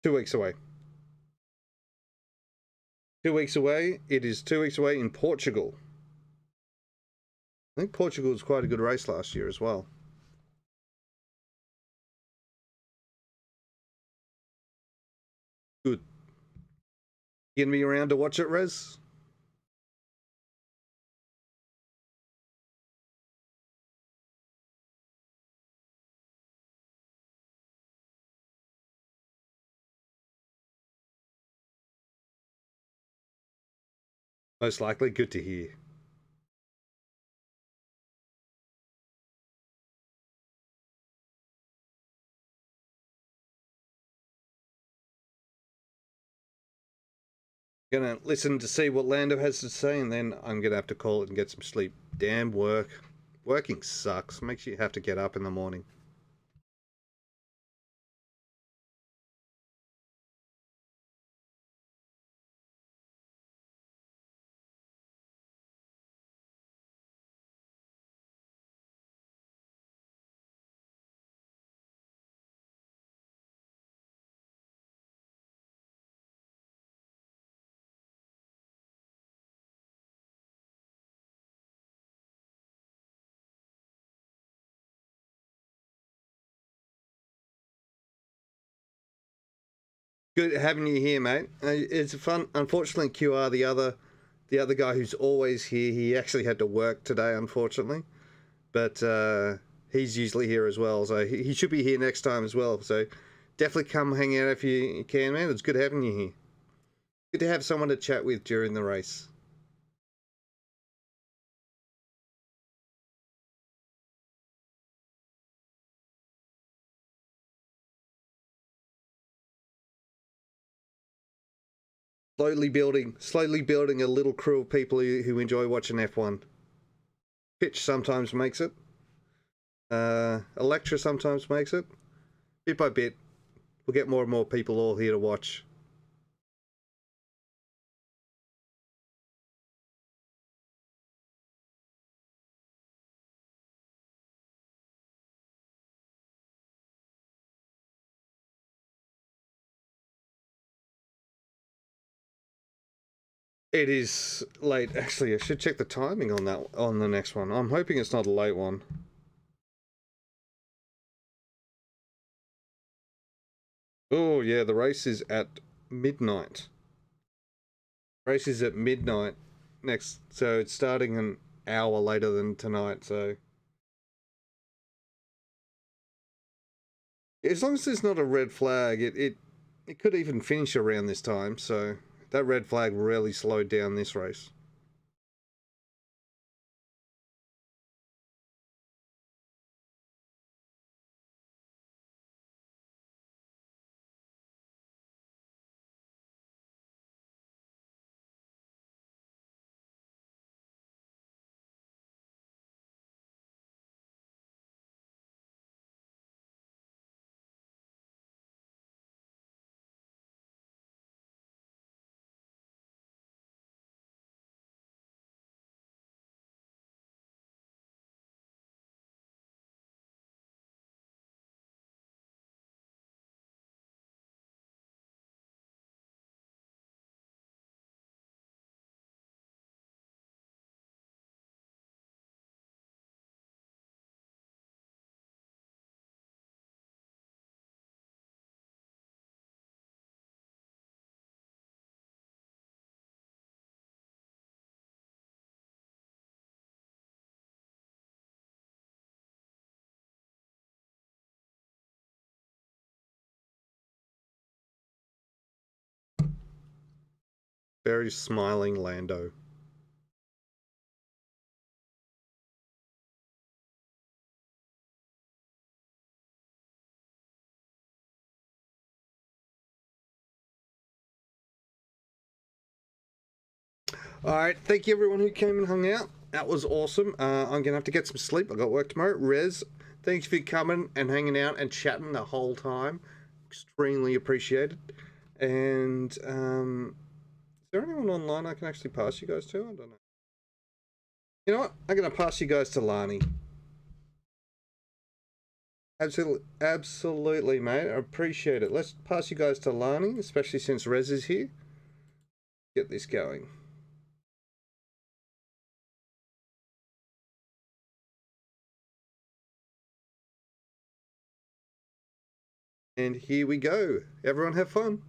Two weeks away. 2 weeks away. It is 2 weeks away in Portugal. I think Portugal was quite a good race last year as well. Good. You gonna be around to watch it, Rez? Most likely. Good to hear. Gonna listen to see what Lando has to say, and then I'm gonna have to call it and get some sleep. Damn work. Working sucks. Makes you have to get up in the morning. Good having you here, mate. It's fun. Unfortunately, QR, the other guy who's always here, he actually had to work today, unfortunately. But he's usually here as well, so he should be here next time as well. So definitely come hang out if you can, man. It's good having you here. Good to have someone to chat with during the race. Slowly building a little crew of people who enjoy watching F1. Pitch sometimes makes it. Electra sometimes makes it. Bit by bit, we'll get more and more people all here to watch. It is late. Actually, I should check the timing on the next one. I'm hoping it's not a late one. Oh yeah, the race is at midnight. Race is at midnight next, so it's starting an hour later than tonight. So as long as there's not a red flag, it could even finish around this time. So that red flag really slowed down this race. Very smiling Lando. All right, thank you everyone who came and hung out. That was awesome. I'm gonna have to get some sleep. I got work tomorrow. Rez, thanks for coming and hanging out and chatting the whole time. Extremely appreciated. And is there anyone online I can actually pass you guys to? I don't know. You know what? I'm gonna pass you guys to Lani. Absolutely, mate. I appreciate it. Let's pass you guys to Lani, especially since Rez is here. Get this going. And here we go. Everyone have fun.